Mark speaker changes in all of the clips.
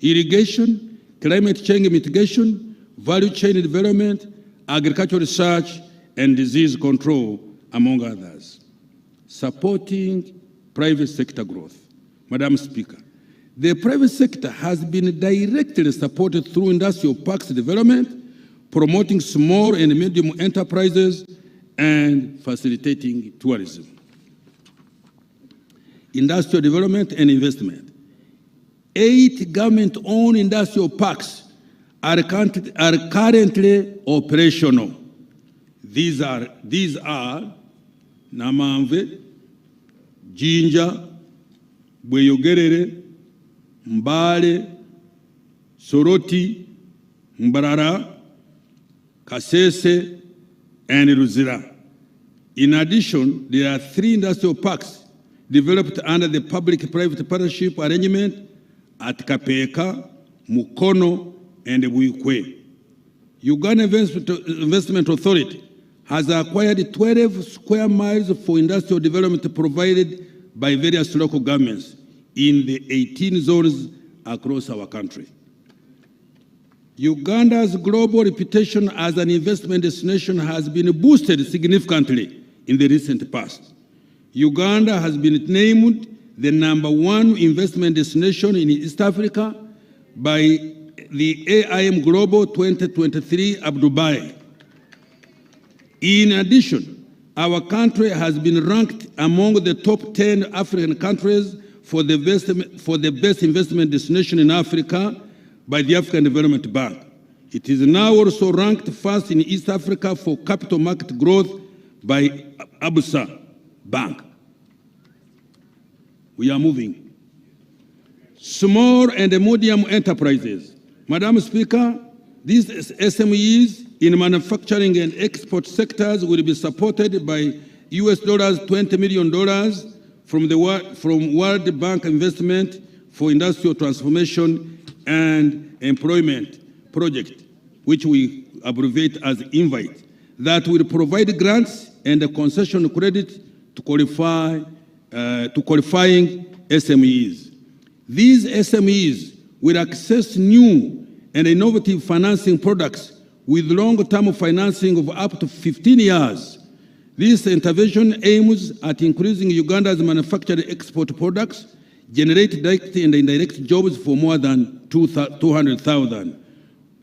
Speaker 1: irrigation, climate change mitigation, value chain development, agricultural research, and disease control, among others. Supporting private sector growth. Madam Speaker, the private sector has been directly supported through industrial parks development, promoting small and medium enterprises, and facilitating tourism. Industrial development and investment. 8 government-owned industrial parks are currently operational. These are Namanve, Jinja, Bweyogerere, Mbale, Soroti, Mbarara, Kasese, and Ruzira. In addition, there are 3 industrial parks developed under the public-private partnership arrangement at Kapeka, Mukono, and Buikwe. Uganda Investment Authority has acquired 12 square miles for industrial development provided by various local governments in the 18 zones across our country. Uganda's global reputation as an investment destination has been boosted significantly in the recent past. Uganda has been named the #1 investment destination in East Africa by the AIM Global 2023 Abu Dhabi. In addition, our country has been ranked among the top 10 African countries for the best investment destination in Africa by the African Development Bank. It is now also ranked first in East Africa for capital market growth by Abusa Bank. We are moving. Small and medium enterprises. Madam Speaker, these SMEs in manufacturing and export sectors will be supported by $20 million from World Bank Investment for Industrial Transformation and Employment Project, which we abbreviate as INVITE, that will provide grants and a concession credit to qualifying SMEs. These SMEs will access new and innovative financing products with long-term financing of up to 15 years. This intervention aims at increasing Uganda's manufactured export products, generate direct and indirect jobs for more than 200,000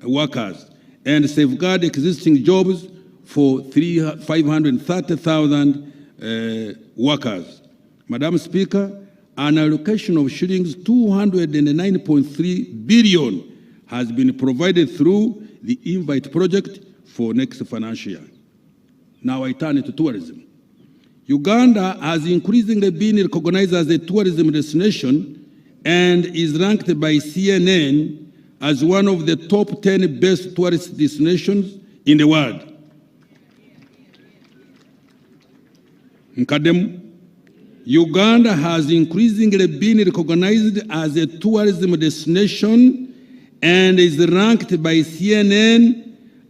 Speaker 1: workers, and safeguard existing jobs for 530,000 workers. Madam Speaker, an allocation of shillings 209.3 billion has been provided through the INVITE project for next financial year. Now I turn to tourism. Uganda has increasingly been recognized as a tourism destination and is ranked by CNN as one of the top 10 best tourist destinations in the world. Nkademu, Uganda has increasingly been recognized as a tourism destination and is ranked by CNN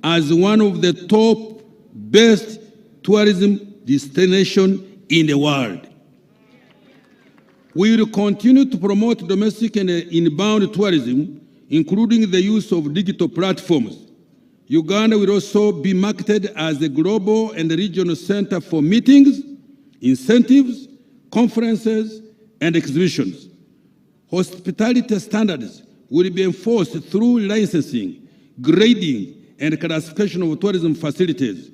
Speaker 1: as one of the top best tourism destinations in the world. We will continue to promote domestic and inbound tourism, including the use of digital platforms. Uganda will also be marketed as a global and regional center for meetings, incentives, conferences, and exhibitions. Hospitality standards will be enforced through licensing, grading, and classification of tourism facilities.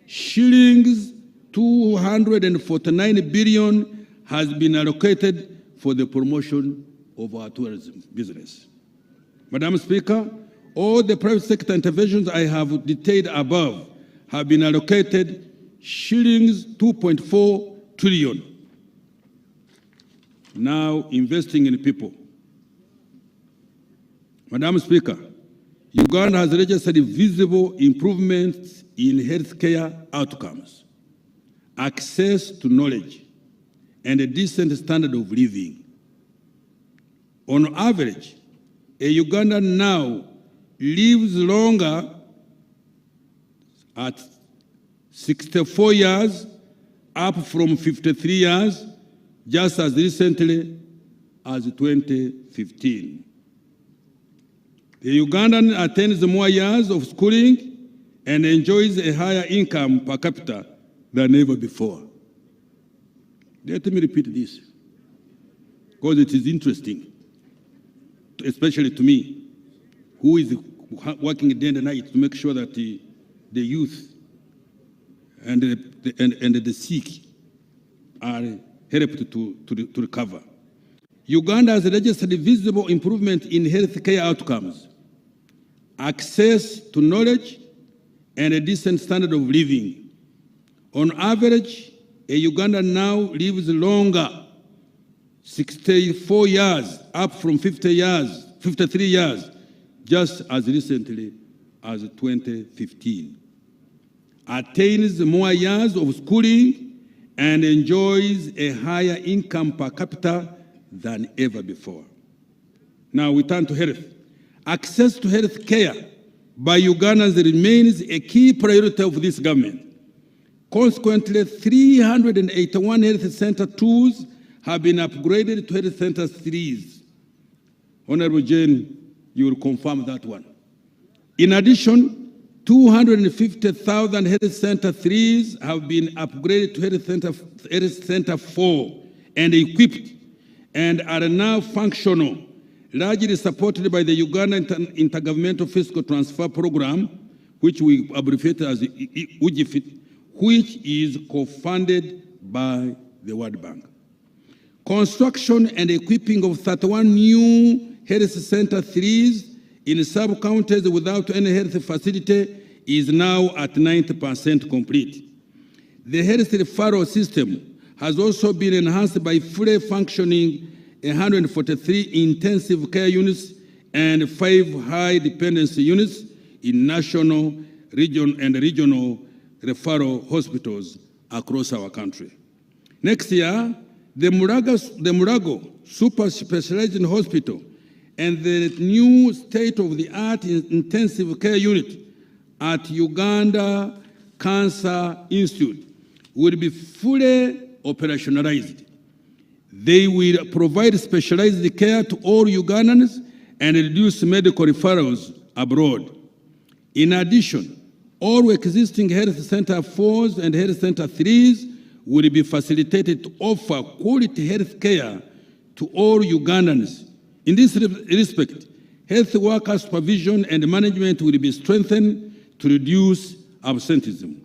Speaker 1: Shillings 249 billion has been allocated for the promotion of our tourism business. Madam Speaker, all the private sector interventions I have detailed above have been allocated shillings 2.4 trillion. Now investing in people. Madam Speaker, Uganda has registered visible improvements in healthcare outcomes, access to knowledge, and a decent standard of living. On average, a Ugandan now lives longer at 64 years, up from 53 years, just as recently as 2015. The Ugandan attains more years of schooling and enjoys a higher income per capita than ever before. Let me repeat this, because it is interesting, especially to me, who is working day and night to make sure that the youth and the sick are helped to recover. Uganda has registered visible improvement in healthcare outcomes, access to knowledge, and a decent standard of living. On average, a Ugandan now lives longer, 64 years, up from 53 years, just as recently as 2015. Attains more years of schooling and enjoys a higher income per capita than ever before. Now we turn to health. Access to health care by Ugandans remains a key priority of this government. Consequently, 381 health center 2s have been upgraded to health center 3s. Honorable Jane, you will confirm that one. In addition, 250,000 health center 3s have been upgraded to health center 4 and equipped and are now functional, largely supported by the Uganda Intergovernmental Fiscal Transfer Program, which we abbreviate as UGFIT, which is co-funded by the World Bank. Construction and equipping of 31 new health center 3s in sub-counties without any health facility is now at 90% complete. The health referral system has also been enhanced by fully functioning 143 intensive care units and 5 high dependency units in national, regional referral hospitals across our country. Next year, the Murago Super Specialized Hospital and the new state-of-the-art intensive care unit at Uganda Cancer Institute will be fully operationalized. They will provide specialized care to all Ugandans and reduce medical referrals abroad. In addition, all existing health center 4s and health center 3s will be facilitated to offer quality health care to all Ugandans. In this respect, health worker supervision and management will be strengthened to reduce absenteeism.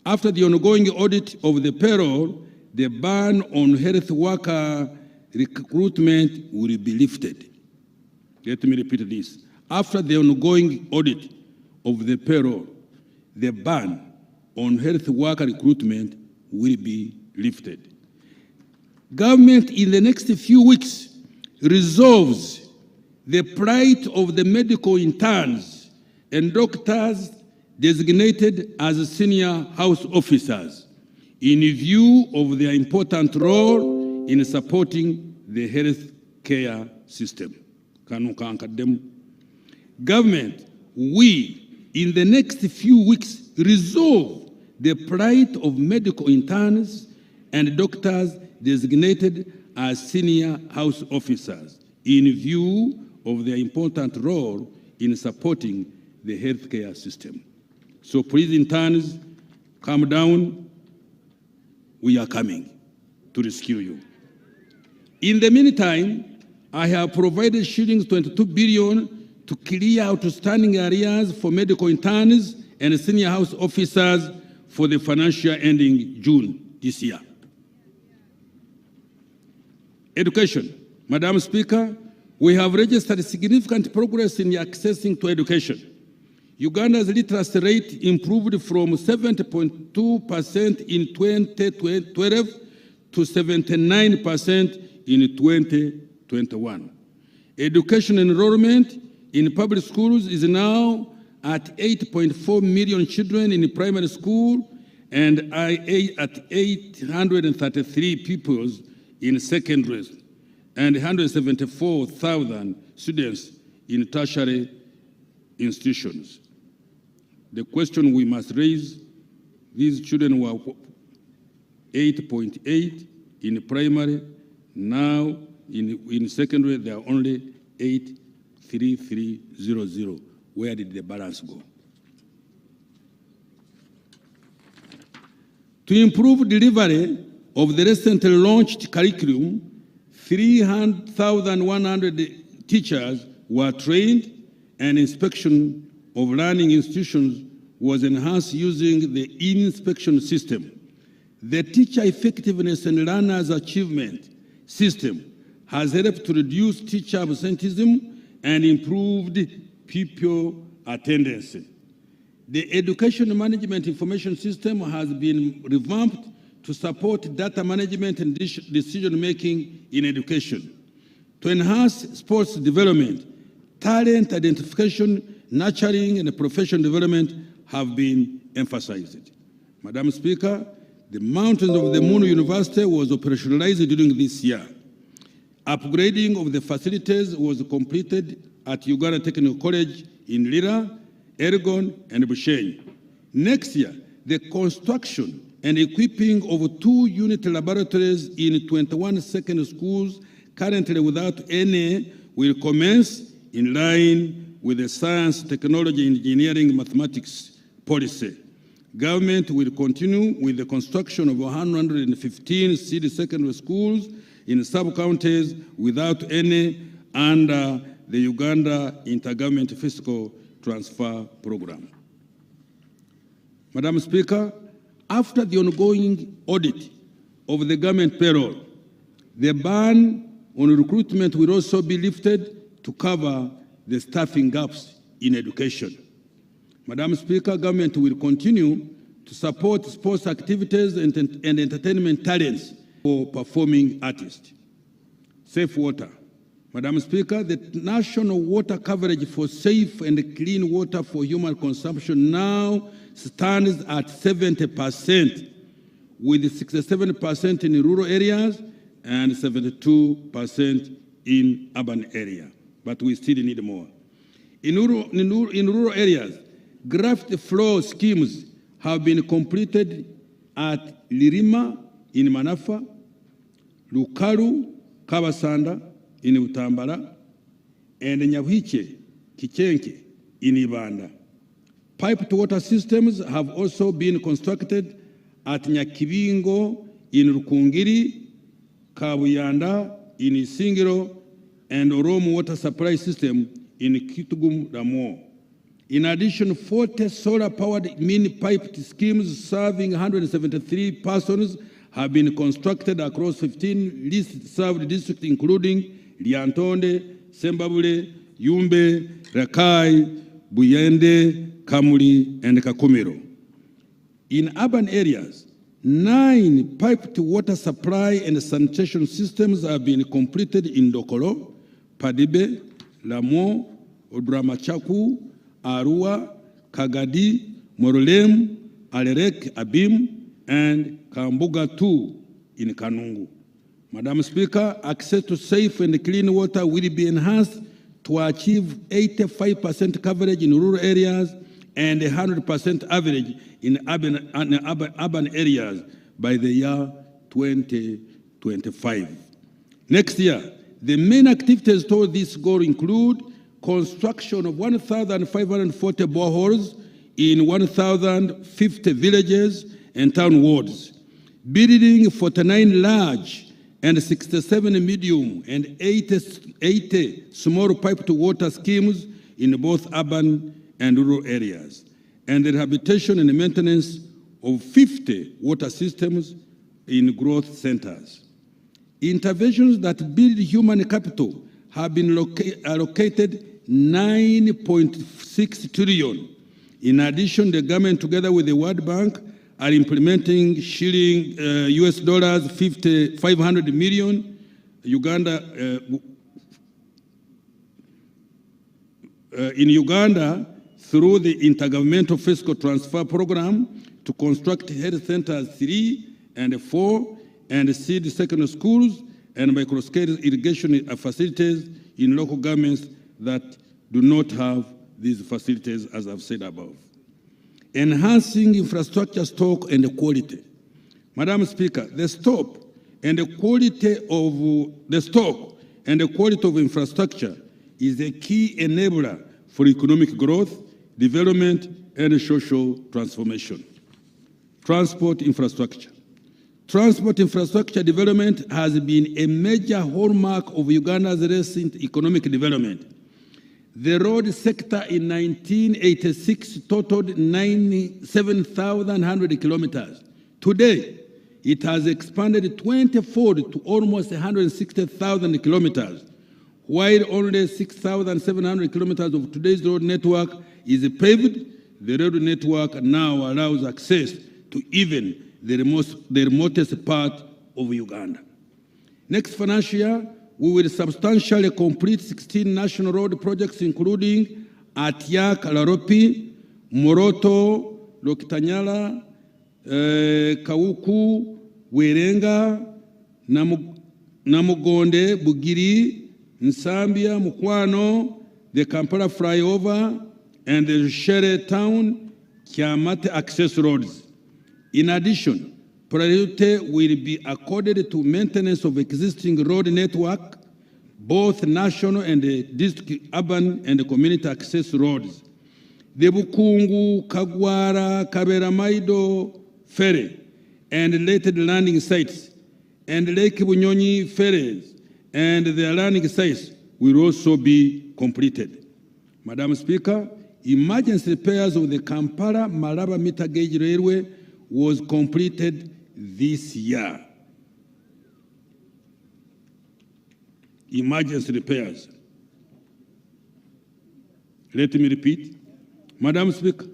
Speaker 1: After the ongoing audit of the payroll, the ban on health worker recruitment will be lifted. Let me repeat this. After the ongoing audit of the payroll, the ban on health worker recruitment will be lifted. Government in the next few weeks resolves the plight of the medical interns and doctors designated as senior house officers in view of their important role in supporting the health care system. Government, we, in the next few weeks, resolve the plight of medical interns and doctors designated as senior house officers in view of their important role in supporting the healthcare system. So please, interns, calm down. We are coming to rescue you. In the meantime, I have provided shillings 22 billion to clear outstanding areas for medical interns and senior house officers for the financial year ending June this year. Education. Madam Speaker, we have registered significant progress in accessing to education. Uganda's literacy rate improved from 70.2% in 2012 to 79% in 2021. Education enrollment in public schools is now at 8.4 million children in primary school and at 833 pupils in secondary and 174,000 students in tertiary institutions. The question we must raise, these children were 8.8 in primary, now in secondary they are only 8 3300. Where did the balance go? To improve delivery of the recently launched curriculum, 300,100 teachers were trained, and inspection of learning institutions was enhanced using the inspection system. The teacher effectiveness and learners achievement system has helped to reduce teacher absenteeism and improved pupil attendance. The education management information system has been revamped to support data management and decision-making in education. To enhance sports development, talent identification, nurturing, and professional development have been emphasized. Madam Speaker, the Mountains of the Moon University was operationalized during this year. Upgrading of the facilities was completed at Uganda Technical College in Lira, Elgon, and Bushenyi. Next year, the construction and equipping of 2 unit laboratories in 21 secondary schools currently without any will commence in line with the science, technology, engineering, mathematics policy. Government will continue with the construction of 115 city secondary schools in sub-counties without any under the Uganda Intergovernmental Fiscal Transfer Program. Madam Speaker, after the ongoing audit of the government payroll, the ban on recruitment will also be lifted to cover the staffing gaps in education. Madam Speaker, government will continue to support sports activities and entertainment talents for performing artists. Safe water. Madam Speaker, the national water coverage for safe and clean water for human consumption now stands at 70%, with 67% in rural areas and 72% in urban areas. But we still need more. In rural areas, graft flow schemes have been completed at Lirima in Manafa, Lukaru, Kabasanda in Utambala, and Nyawiche, Kichenke in Ibanda. Piped water systems have also been constructed at Nyakibingo in Rukungiri, Kabuyanda in Isingiro, and Oromo water supply system in Kitugum Ramo. In addition, 40 solar-powered mini-piped schemes serving 173 persons have been constructed across 15 least-served districts, including Liantonde, Sembabule, Yumbe, Rakai, Buyende, Kamuli, and Kakumiro. In urban areas, 9 piped water supply and sanitation systems have been completed in Dokolo, Padibe, Lamo, Odramachaku, Arua, Kagadi, Morolem, Alerek, Abim, and Kambuga 2 in Kanungu. Madam Speaker, access to safe and clean water will be enhanced to achieve 85% coverage in rural areas and 100% average in urban areas by the year 2025. Next year, the main activities toward this goal include construction of 1,540 boreholes in 1,050 villages and town wards, building 49 large and 67 medium and 80 small piped water schemes in both urban and rural areas, and the rehabilitation and maintenance of 50 water systems in growth centers. Interventions that build human capital have been allocated 9.6 trillion. In addition, the government, together with the World Bank, are implementing US dollars 500 million Uganda in Uganda through the Intergovernmental Fiscal Transfer Program to construct health centers 3 and 4 and seed secondary schools and microscale irrigation facilities in local governments that do not have these facilities, as I've said above. Enhancing infrastructure stock and quality. Madam Speaker, the stock and the quality of infrastructure is a key enabler for economic growth, development, and social transformation. Transport infrastructure. Transport infrastructure development has been a major hallmark of Uganda's recent economic development. The road sector in 1986 totaled 97,100 kilometers. Today, it has expanded 20-fold to almost 160,000 kilometers, while only 6,700 kilometers of today's road network is paved. The road network now allows access to even the remotest part of Uganda. Next financial year, we will substantially complete 16 national road projects, including Atiak, Laropi, Moroto, Lokitanyala, Kawuku, Werenga, Namugonde, Bugiri, Nsambia, Mukwano, the Kampala flyover, and the Shere Town, Kiamate access roads. In addition, priority will be accorded to maintenance of existing road network, both national and district, urban and community access roads. The Bukungu, Kagwara, Kaberamaido ferry and related landing sites, and Lake Bunyonyi ferries and their landing sites will also be completed. Madam Speaker, emergency repairs of the Kampala-Malaba meter gauge railway was completed this year. Emergency repairs. Let me repeat. Madam Speaker,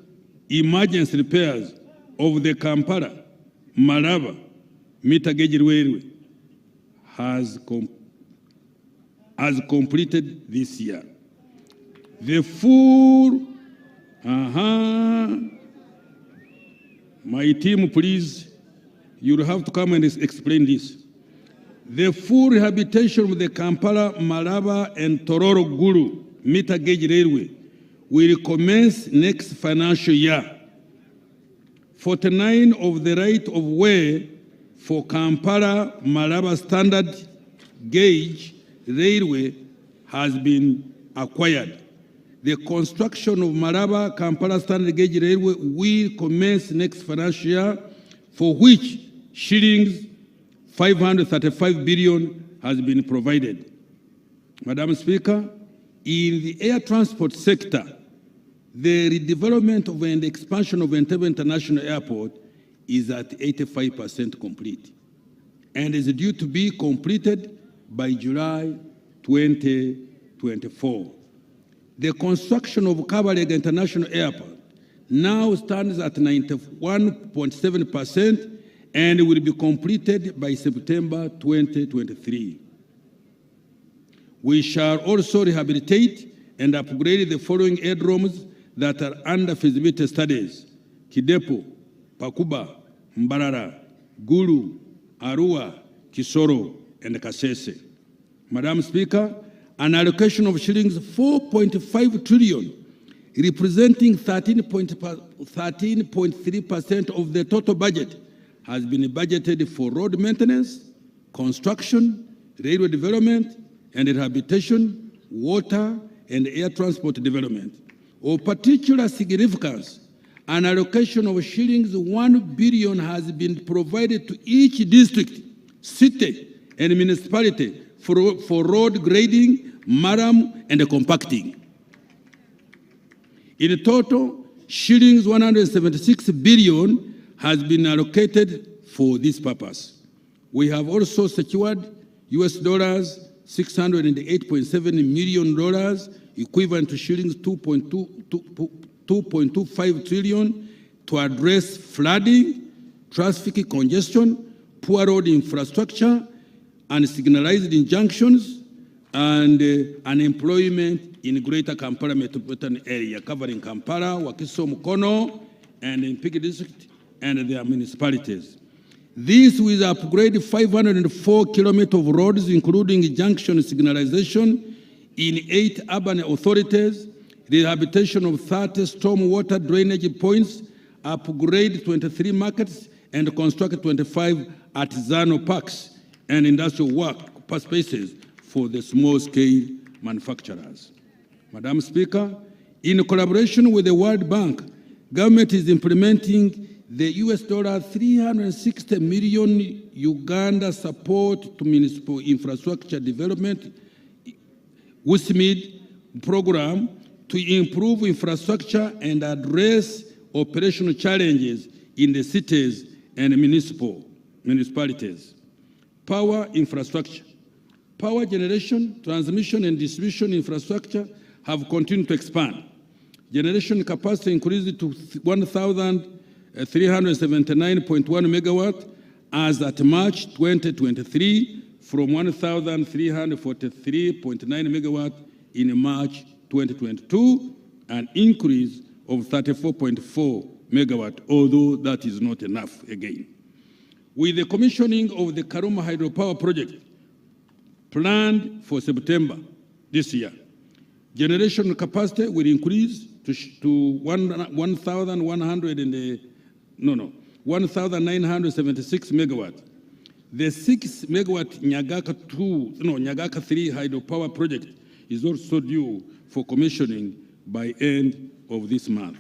Speaker 1: emergency repairs of the Kampala-Malaba meter gauge railway has completed this year. The full, my team, please, you'll have to come and explain this. The full rehabilitation of the Kampala, Malaba, and Tororo Gulu meter gauge railway will commence next financial year. 49 of the right of way for Kampala, Malaba standard gauge railway has been acquired. The construction of Malaba Kampala standard gauge railway will commence next financial year, for which shillings 535 billion has been provided. Madam Speaker, in the air transport sector, the redevelopment of and expansion of Entebbe International Airport is at 85% complete and is due to be completed by July 2024. The construction of Kabalega International Airport now stands at 91.7% and will be completed by September 2023. We shall also rehabilitate and upgrade the following aerodromes that are under feasibility studies: Kidepo, Pakuba, Mbarara, Gulu, Arua, Kisoro, and Kasese. Madam Speaker, an allocation of shillings 4.5 trillion, representing 13.3% of the total budget, has been budgeted for road maintenance, construction, railway development, and rehabilitation, water, and air transport development. Of particular significance, an allocation of shillings 1 billion has been provided to each district, city, and municipality for road grading, maram, and compacting. In total, shillings 176 billion has been allocated for this purpose. We have also secured US dollars $608.7 million, equivalent to shillings 2.25 trillion, to address flooding, traffic congestion, poor road infrastructure, and signalized injunctions, and unemployment in Greater Kampala metropolitan area, covering Kampala, Wakiso, Mukono, and in Mpigi district and their municipalities. This will upgrade 504 kilometers of roads, including junction signalization in 8 urban authorities, rehabilitation of 30 stormwater drainage points, upgrade 23 markets, and construct 25 artisanal parks and industrial work spaces for the small-scale manufacturers. Madam Speaker, in collaboration with the World Bank, government is implementing the US $360 million Uganda support to municipal infrastructure development USMID program to improve infrastructure and address operational challenges in the cities and municipalities. Power infrastructure. Power generation, transmission, and distribution infrastructure have continued to expand. Generation capacity increased to 1,379.1 megawatt as at March 2023 from 1,343.9 megawatt in March 2022, an increase of 34.4 megawatt, although that is not enough again. With the commissioning of the Karuma hydropower project planned for September this year, generation capacity will increase to 1,976 megawatt. The 6 megawatt Nyagaka 3 hydropower project is also due for commissioning by end of this month.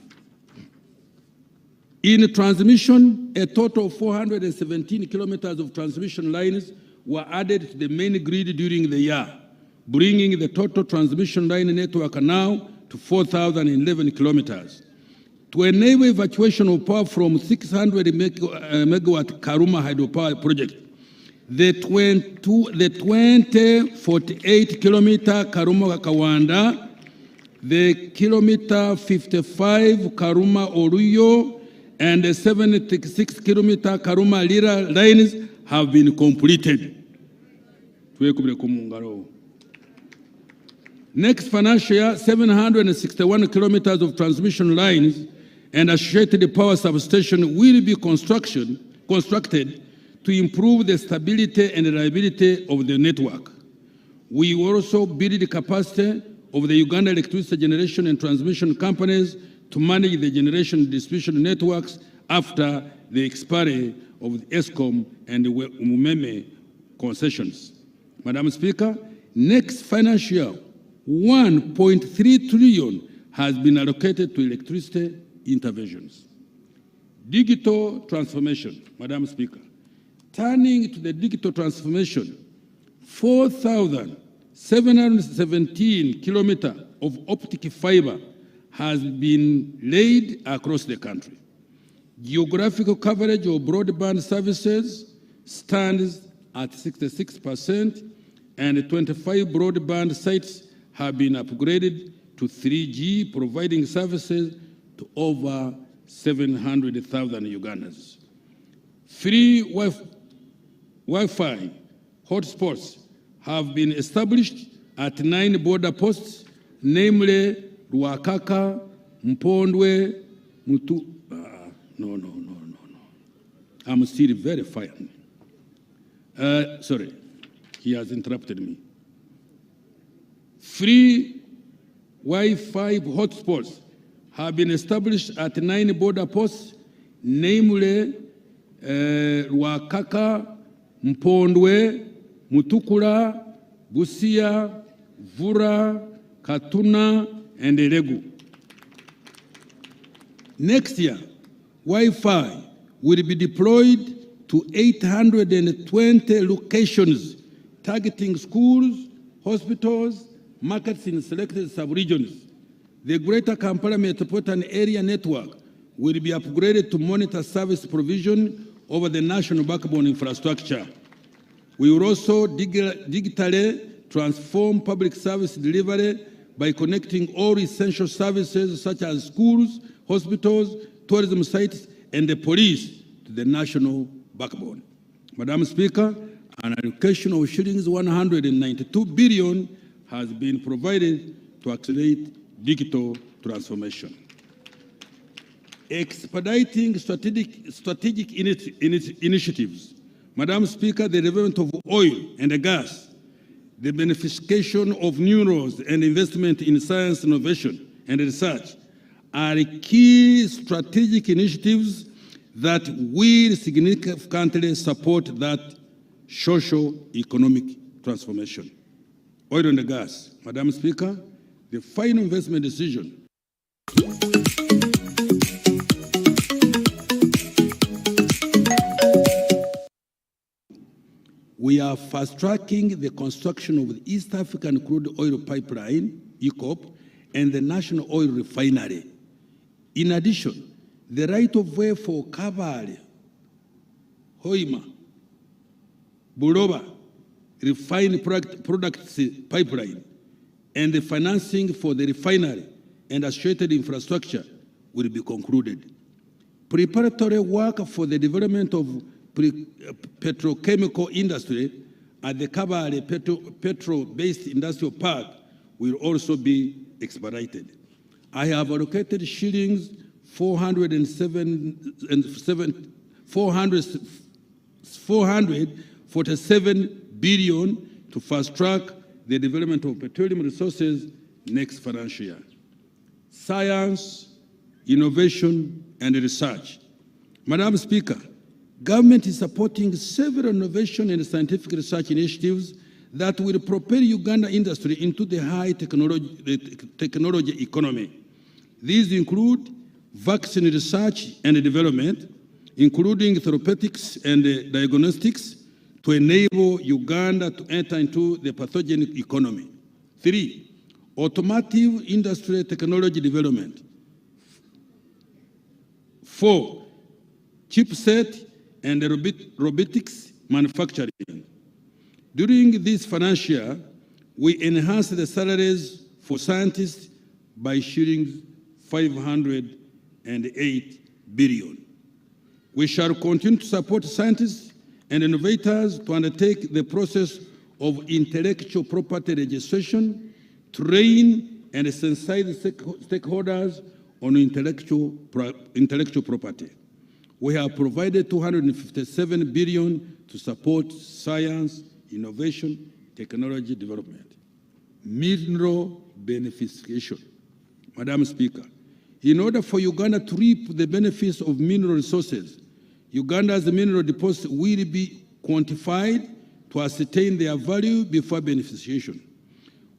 Speaker 1: In transmission, a total of 417 kilometers of transmission lines were added to the main grid during the year, bringing the total transmission line network now to 4,011 kilometers. To enable evacuation of power from 600 megawatt Karuma hydropower project, the 2048 kilometer Karuma Kawanda, the kilometer 55 Karuma Oruyo, and the 76 kilometer Karuma Lira lines have been completed. Next financial year, 761 kilometers of transmission lines and associated power substation will be constructed to improve the stability and reliability of the network. We also build the capacity of the Uganda electricity generation and transmission companies to manage the generation and distribution networks after the expiry of the ESCOM and the Umeme concessions. Madam Speaker, next financial year, 1.3 trillion has been allocated to electricity interventions. Digital transformation, Madam Speaker. Turning to the digital transformation, 4,717 kilometers of optic fiber has been laid across the country. Geographical coverage of broadband services stands at 66%, and 25 broadband sites have been upgraded to 3G, providing services to over 700,000 Ugandans. Free Wi-Fi hotspots have been established at 9 border posts, namely Ruakaka, Mpondwe, Mutu. No. I'm still verifying. Sorry, he has interrupted me. Free Wi-Fi hotspots have been established at 9 border posts, namely Ruakaka, Mpondwe, Mutukula, Busia, Vura, Katuna, and Eregu. Next year, Wi-Fi will be deployed to 820 locations, targeting schools, hospitals, markets in selected sub-regions. The Greater Kampala Metropolitan Area Network will be upgraded to monitor service provision over the national backbone infrastructure. We will also digitally transform public service delivery by connecting all essential services such as schools, hospitals, tourism sites, and the police to the national backbone. Madam Speaker, an allocation of shillings 192 billion has been provided to accelerate digital transformation. Expediting strategic initiatives. Madam Speaker, the development of oil and gas, the beneficiation of neurons and investment in science, innovation, and research are key strategic initiatives that will significantly support that social economic transformation. Oil and gas. Madam Speaker, The final investment decision we are fast-tracking the construction of the East African Crude Oil Pipeline, EACOP, and the National Oil Refinery. In addition, the right-of-way for Kabale, Hoima, Buloba refined products pipeline and the financing for the refinery and associated infrastructure will be concluded. Preparatory work for the development of petrochemical industry at the Kabale Petro-based industrial park will also be expedited. I have allocated shillings 447 billion to fast-track the development of petroleum resources next financial year. Science, innovation, and research. Madam Speaker, government is supporting several innovation and scientific research initiatives that will propel Uganda industry into the high technology economy. These include vaccine research and development, including therapeutics and diagnostics, to enable Uganda to enter into the pathogenic economy. 3, automotive industry technology development. 4, chipset and robotics manufacturing. During this financial year, we enhanced the salaries for scientists by shillings 508 billion. We shall continue to support scientists and innovators to undertake the process of intellectual property registration, train and sensitize stakeholders on intellectual property. We have provided 257 billion to support science, innovation, technology development. Mineral beneficiation. Madam Speaker, in order for Uganda to reap the benefits of mineral resources, Uganda's mineral deposits will be quantified to ascertain their value before beneficiation.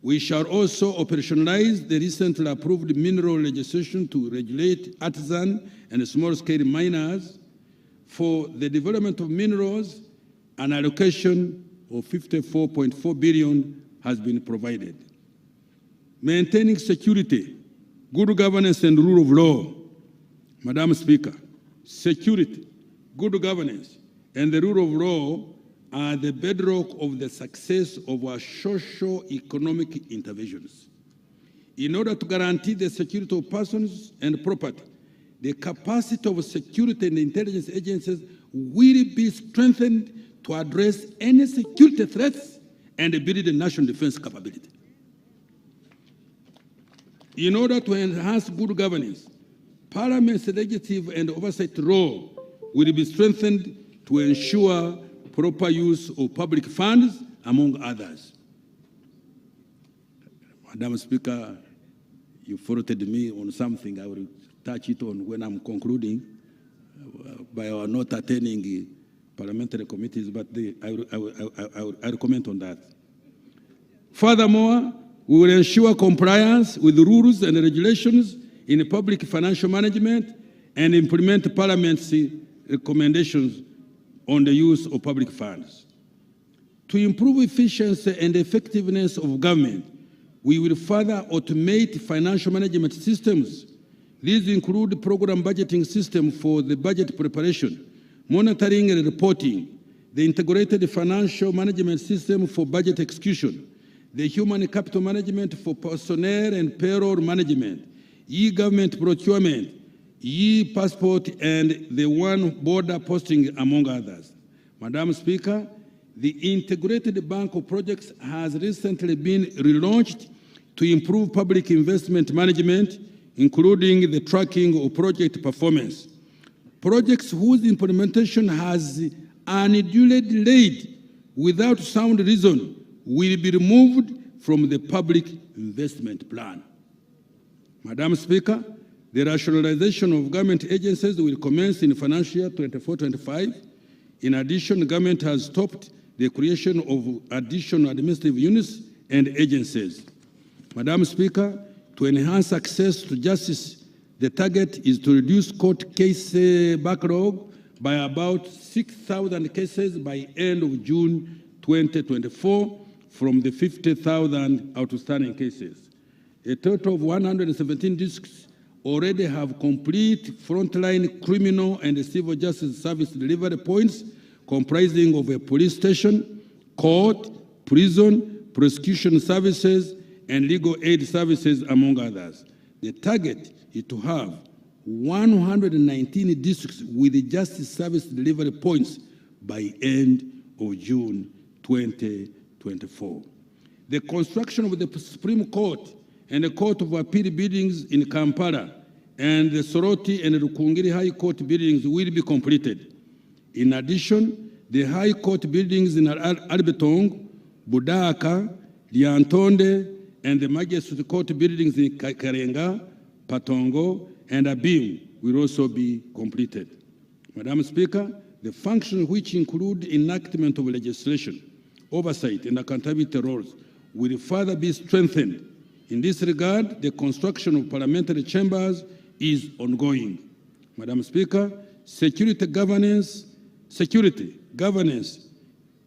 Speaker 1: We shall also operationalize the recently approved mineral legislation to regulate artisan and small-scale miners. For the development of minerals, an allocation of 54.4 billion has been provided. Maintaining security, good governance and rule of law. Madam Speaker, security, good governance, and the rule of law are the bedrock of the success of our socio-economic interventions. In order to guarantee the security of persons and property, the capacity of security and intelligence agencies will be strengthened to address any security threats and build the national defense capability. In order to enhance good governance, Parliament's legislative and oversight role will be strengthened to ensure proper use of public funds, among others. Madam Speaker, you forwarded me on something. I will touch it on when I'm concluding by our not attending parliamentary committees, but I will comment on that. Furthermore, we will ensure compliance with the rules and regulations in public financial management and implement Parliament's recommendations on the use of public funds. To improve efficiency and effectiveness of government, we will further automate financial management systems. These include program budgeting system for the budget preparation, monitoring and reporting, the integrated financial management system for budget execution, the human capital management for personnel and payroll management, e-government procurement, e-passport, and the one border posting, among others. Madam Speaker, the Integrated Bank of Projects has recently been relaunched to improve public investment management, including the tracking of project performance. Projects whose implementation has unduly delayed without sound reason will be removed from the public investment plan. Madam Speaker, the rationalization of government agencies will commence in financial year 24-25. In addition, the government has stopped the creation of additional administrative units and agencies. Madam Speaker, to enhance access to justice, the target is to reduce court case backlog by about 6,000 cases by end of June 2024 from the 50,000 outstanding cases. A total of 117 districts already have complete frontline criminal and civil justice service delivery points comprising of a police station, court, prison, prosecution services, and legal aid services, among others. The target is to have 119 districts with justice service delivery points by end of June 2024. The construction of the Supreme Court and the Court of Appeal buildings in Kampala and the Soroti and Rukungiri High Court buildings will be completed. In addition, the High Court buildings in Albetong, Budaka, Liantonde, and the Magistrate Court buildings in Karenga, Patongo, and Abim will also be completed. Madam Speaker, the functions which include enactment of legislation, oversight, and accountability roles will further be strengthened. In this regard, the construction of parliamentary chambers is ongoing. Madam Speaker, security, governance,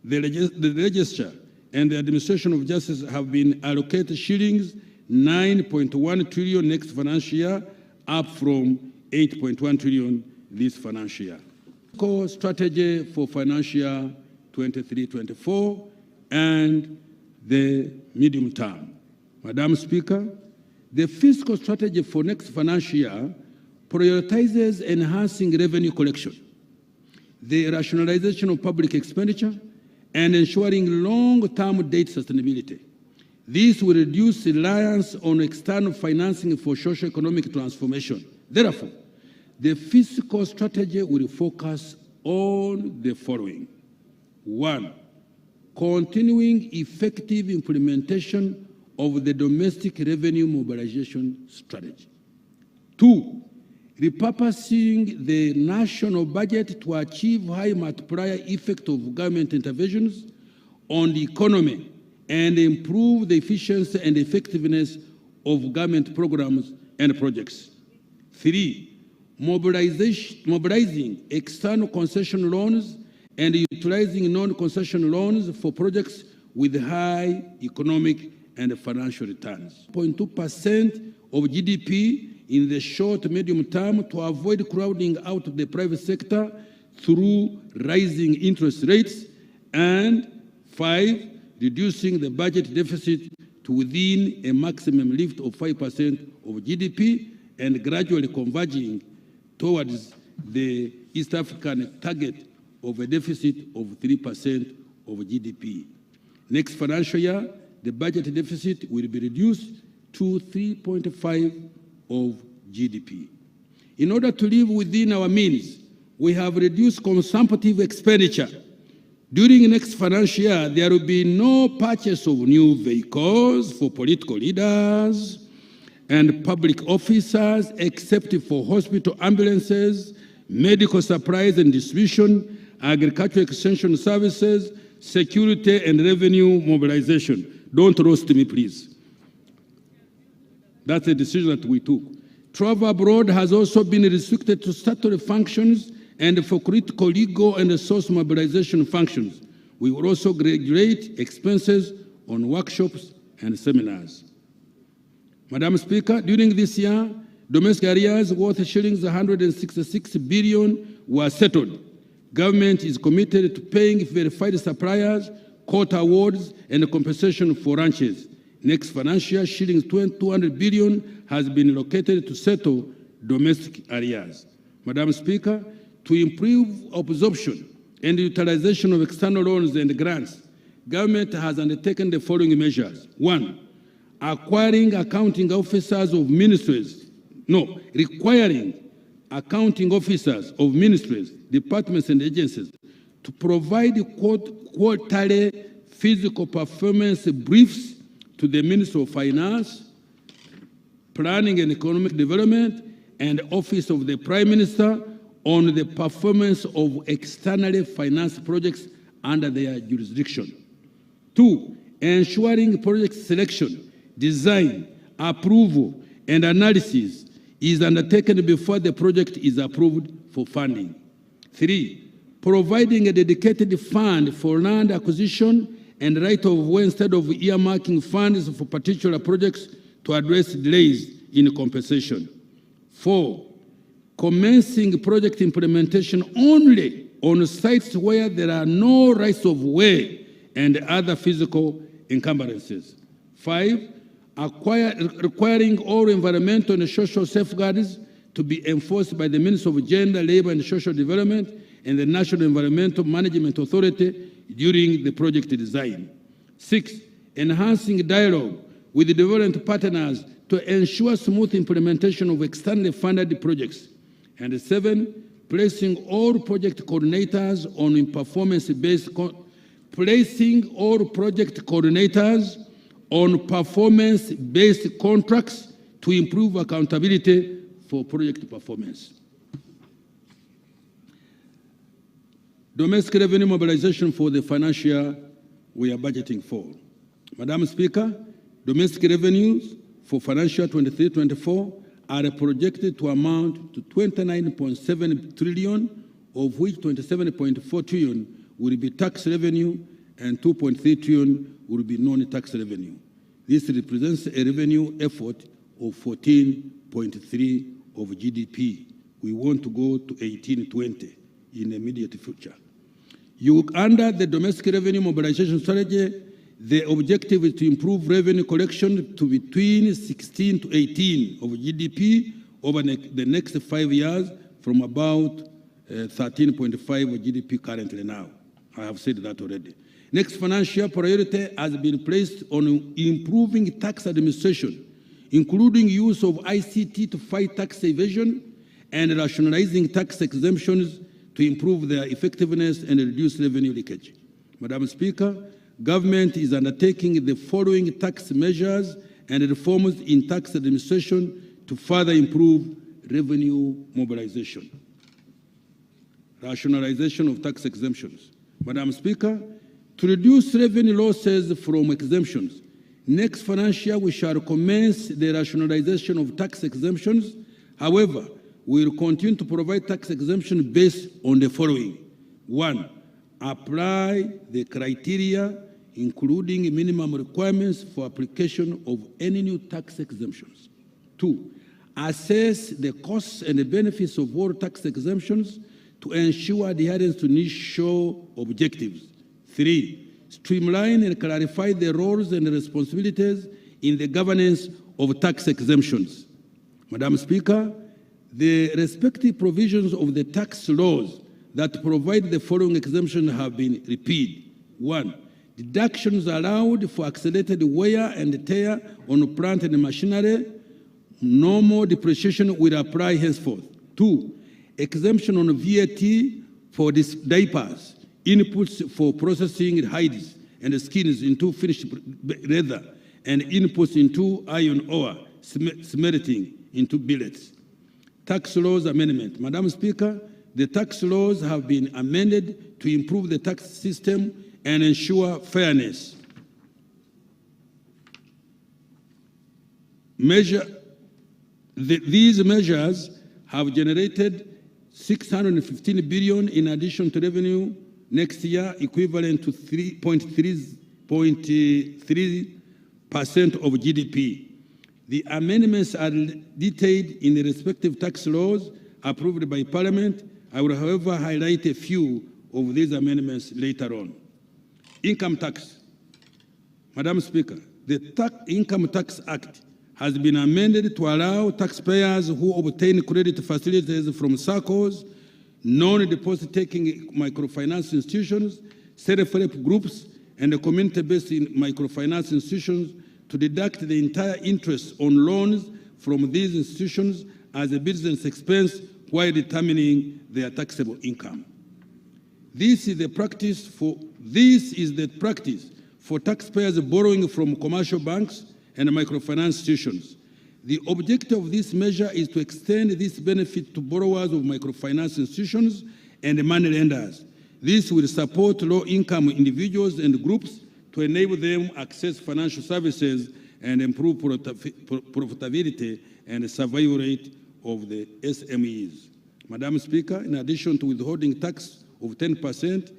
Speaker 1: the legislature, and the administration of justice have been allocated shillings 9.1 trillion next financial year, up from 8.1 trillion this financial year. Core strategy for financial year 23-24 and the medium term. Madam Speaker, the fiscal strategy for next financial year prioritizes enhancing revenue collection, the rationalization of public expenditure, and ensuring long-term debt sustainability. This will reduce reliance on external financing for socio-economic transformation. Therefore, the fiscal strategy will focus on the following. 1, continuing effective implementation of the domestic revenue mobilization strategy. 2, repurposing the national budget to achieve high multiplier effect of government interventions on the economy and improve the efficiency and effectiveness of government programs and projects. 3, mobilizing external concession loans and utilizing non-concession loans for projects with high economic and financial returns. 0.2% of GDP in the short medium term to avoid crowding out of the private sector through rising interest rates. And 5, reducing the budget deficit to within a maximum lift of 5% of GDP and gradually converging towards the East African target of a deficit of 3% of GDP. Next financial year, the budget deficit will be reduced to 3.5% of GDP. In order to live within our means, we have reduced consumptive expenditure. During the next financial year, there will be no purchase of new vehicles for political leaders and public officers, except for hospital ambulances, medical supplies and distribution, agricultural extension services, security and revenue mobilization. Don't roast me, please. That's a decision that we took. Travel abroad has also been restricted to statutory functions and for critical legal and resource mobilization functions. We will also regulate expenses on workshops and seminars. Madam Speaker, during this year, domestic arrears worth shillings 166 billion were settled. Government is committed to paying verified suppliers, court awards, and compensation for ranches. Next financial year, shillings 200 billion has been allocated to settle domestic arrears. Madam Speaker, to improve absorption and utilization of external loans and grants, government has undertaken the following measures. 1, requiring accounting officers of ministries, departments, and agencies to provide quarterly physical performance briefs to the Minister of Finance, Planning and Economic Development, and Office of the Prime Minister on the performance of externally financed projects under their jurisdiction. 2, ensuring project selection design, approval, and analysis is undertaken before the project is approved for funding. 3, providing a dedicated fund for land acquisition and right of way instead of earmarking funds for particular projects to address delays in compensation. 4, commencing project implementation only on sites where there are no rights of way and other physical encumbrances. 5, requiring all environmental and social safeguards to be enforced by the Ministry of Gender, Labor and Social Development and the National Environmental Management Authority during the project design. 6, enhancing dialogue with the development partners to ensure smooth implementation of externally funded projects. And 7, placing all project coordinators on performance-based contracts to improve accountability for project performance. Domestic revenue mobilization for the financial year we are budgeting for. Madam Speaker, domestic revenues for financial 23-24 are projected to amount to 29.7 trillion, of which 27.4 trillion will be tax revenue and 2.3 trillion will be non-tax revenue. This represents a revenue effort of 14.3 of GDP. We want to go to 18-20 in the immediate future. Under the domestic revenue mobilization strategy, the objective is to improve revenue collection to between 16 to 18 of GDP over the next 5 years from about 13.5 of GDP currently now. I have said that already. Next financial priority has been placed on improving tax administration, including use of ICT to fight tax evasion and rationalizing tax exemptions to improve their effectiveness and reduce revenue leakage. Madam Speaker, government is undertaking the following tax measures and reforms in tax administration to further improve revenue mobilization. Rationalization of tax exemptions. Madam Speaker, to reduce revenue losses from exemptions, next financial year we shall commence the rationalization of tax exemptions. However, we will continue to provide tax exemption based on the following. 1, apply the criteria including minimum requirements for application of any new tax exemptions. 2, assess the costs and the benefits of all tax exemptions to ensure adherence to initial objectives. 3, streamline and clarify the roles and responsibilities in the governance of tax exemptions. Madam Speaker, the respective provisions of the tax laws that provide the following exemptions have been repealed. 1, deductions allowed for accelerated wear and tear on plant and machinery. No more depreciation will apply henceforth. 2, exemption on VAT for diapers, inputs for processing hides and skins into finished leather, and inputs into iron ore, smelting into billets. Tax laws amendment. Madam Speaker, the tax laws have been amended to improve the tax system and ensure fairness. These measures have generated 615 billion in addition to revenue next year, equivalent to 3.3% of GDP. The amendments are detailed in the respective tax laws approved by Parliament. I will, however, highlight a few of these amendments later on. Income tax. Madam Speaker, the Income Tax Act has been amended to allow taxpayers who obtain credit facilities from SACCOs, non-deposit-taking microfinance institutions, self-help groups, and community-based microfinance institutions to deduct the entire interest on loans from these institutions as a business expense while determining their taxable income. This is the practice for taxpayers borrowing from commercial banks and microfinance institutions. The objective of this measure is to extend this benefit to borrowers of microfinance institutions and money lenders. This will support low-income individuals and groups to enable them access financial services and improve profitability and survival rate of the SMEs. Madam Speaker, in addition to withholding tax of 10%,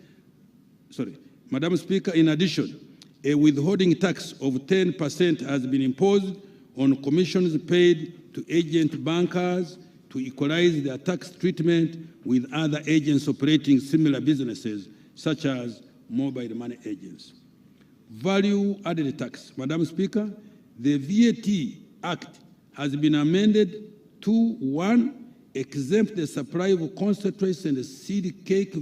Speaker 1: Madam Speaker, in addition, a withholding tax of 10% has been imposed on commissions paid to agent bankers to equalize their tax treatment with other agents operating similar businesses, such as mobile money agents. Value added tax. Madam Speaker, the VAT Act has been amended to 1. Exempt the supply of concentrates and seed cake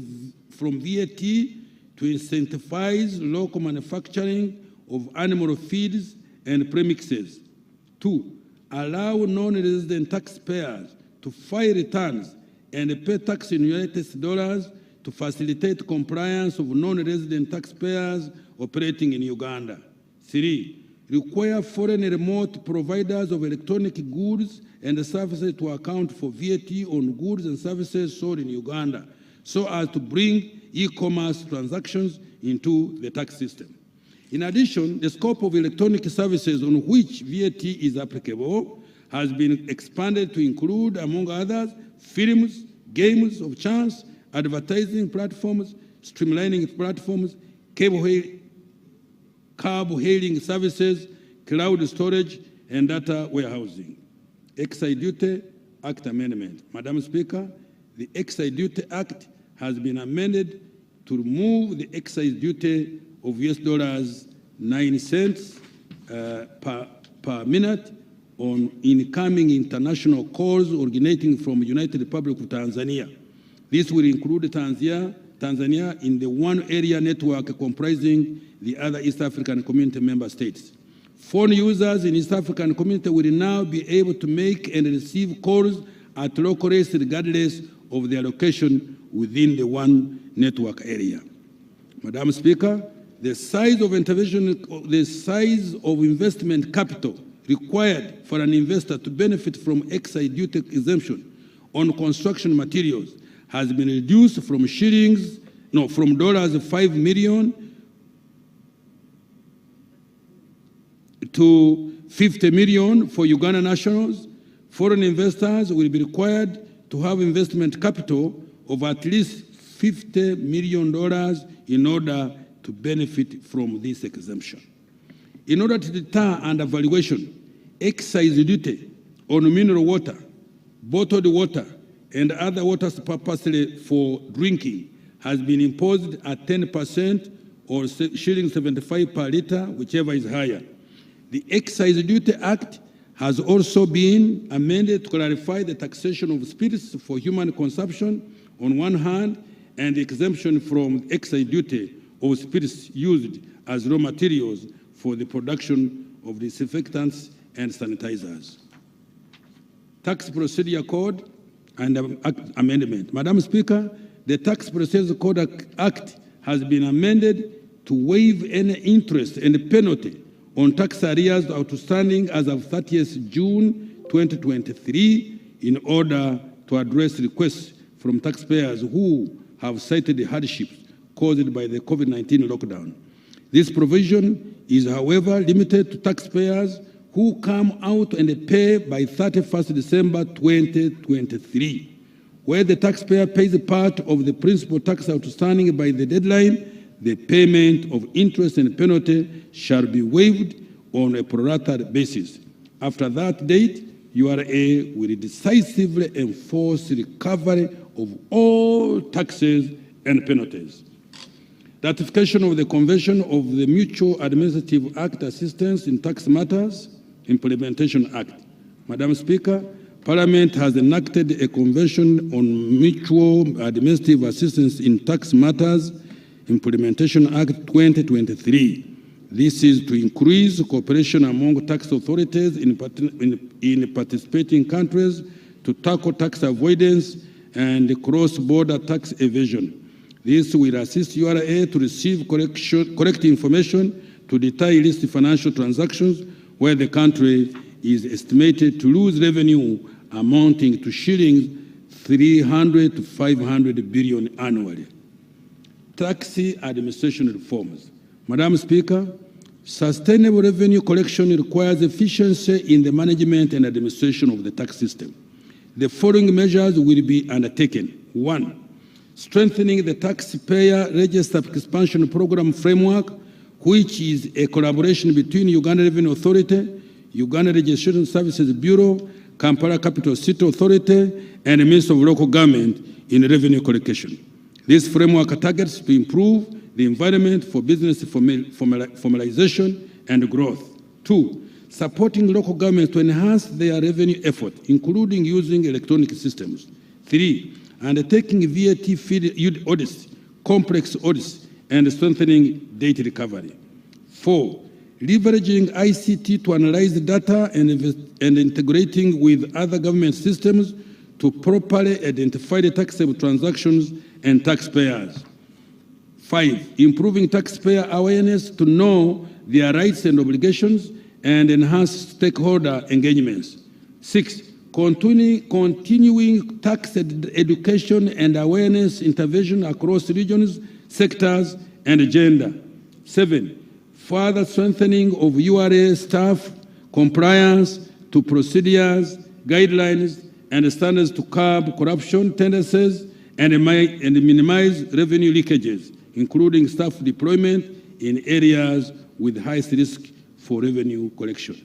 Speaker 1: from VAT to incentivize local manufacturing of animal feeds and premixes. 2. Allow non-resident taxpayers to file returns and pay tax in US$ to facilitate compliance of non-resident taxpayers operating in Uganda. 3. Require foreign remote providers of electronic goods and services to account for VAT on goods and services sold in Uganda, so as to bring e-commerce transactions into the tax system. In addition, the scope of electronic services on which VAT is applicable has been expanded to include, among others, films, games of chance, advertising platforms, streamlining platforms, cab hailing services, cloud storage, and data warehousing. Excise Duty Act Amendment. Madam Speaker, the Excise Duty Act has been amended to remove the excise duty of $9 per minute on incoming international calls originating from the United Republic of Tanzania. This will include Tanzania in the one area network comprising the other East African Community member states. Phone users in East African Community will now be able to make and receive calls at local rates regardless of their location within the one network area. Madam Speaker, the size of investment capital required for an investor to benefit from excise duty exemption on construction materials has been reduced from $5 million to $50 million for Uganda nationals. Foreign investors will be required to have investment capital of at least $50 million in order to benefit from this exemption. In order to deter undervaluation, excise duty on mineral water, bottled water, and other waters purposely for drinking has been imposed at 10% or $75 per liter, whichever is higher. The Excise Duty Act has also been amended to clarify the taxation of spirits for human consumption on one hand and the exemption from excise duty of spirits used as raw materials for the production of disinfectants and sanitizers. Tax Procedure Code and Amendment. Madam Speaker, the Tax Procedure Code Act has been amended to waive any interest and penalty on tax arrears outstanding as of 30th June 2023 in order to address requests from taxpayers who have cited the hardships caused by the COVID-19 lockdown. This provision is, however, limited to taxpayers who come out and pay by 31st December 2023. Where the taxpayer pays part of the principal tax outstanding by the deadline, the payment of interest and penalty shall be waived on a pro-rata basis. After that date, URA will decisively enforce recovery of all taxes and penalties. Ratification of the Convention of the Mutual Administrative Act Assistance in Tax Matters Implementation Act. Madam Speaker, Parliament has enacted a Convention on Mutual Administrative Assistance in Tax Matters Implementation Act 2023. This is to increase cooperation among tax authorities in participating countries to tackle tax avoidance and cross-border tax evasion. This will assist URA to receive correct information to deter illicit financial transactions where the country is estimated to lose revenue amounting to shillings 300 to 500 billion annually. Tax administration reforms. Madam Speaker, Sustainable revenue collection requires efficiency in the management and administration of the tax system. The following measures will be undertaken. 1. Strengthening the taxpayer register expansion program framework, which is a collaboration between Uganda Revenue Authority, Uganda Registration Services Bureau, Kampala Capital City Authority, and the Ministry of Local Government in revenue collection. This framework targets to improve the environment for business formalization and growth. 2. Supporting local governments to enhance their revenue effort, including using electronic systems. 3. Undertaking VAT field audits, complex audits, and strengthening data recovery. 4. Leveraging ICT to analyze the data and integrating with other government systems to properly identify the taxable transactions and taxpayers. 5. Improving taxpayer awareness to know their rights and obligations and enhance stakeholder engagements. 6. Continuing tax education and awareness intervention across regions, sectors, and gender. 7. Further strengthening of URA staff compliance to procedures, guidelines, and standards to curb corruption tendencies and minimize revenue leakages, including staff deployment in areas with highest risk for revenue collection.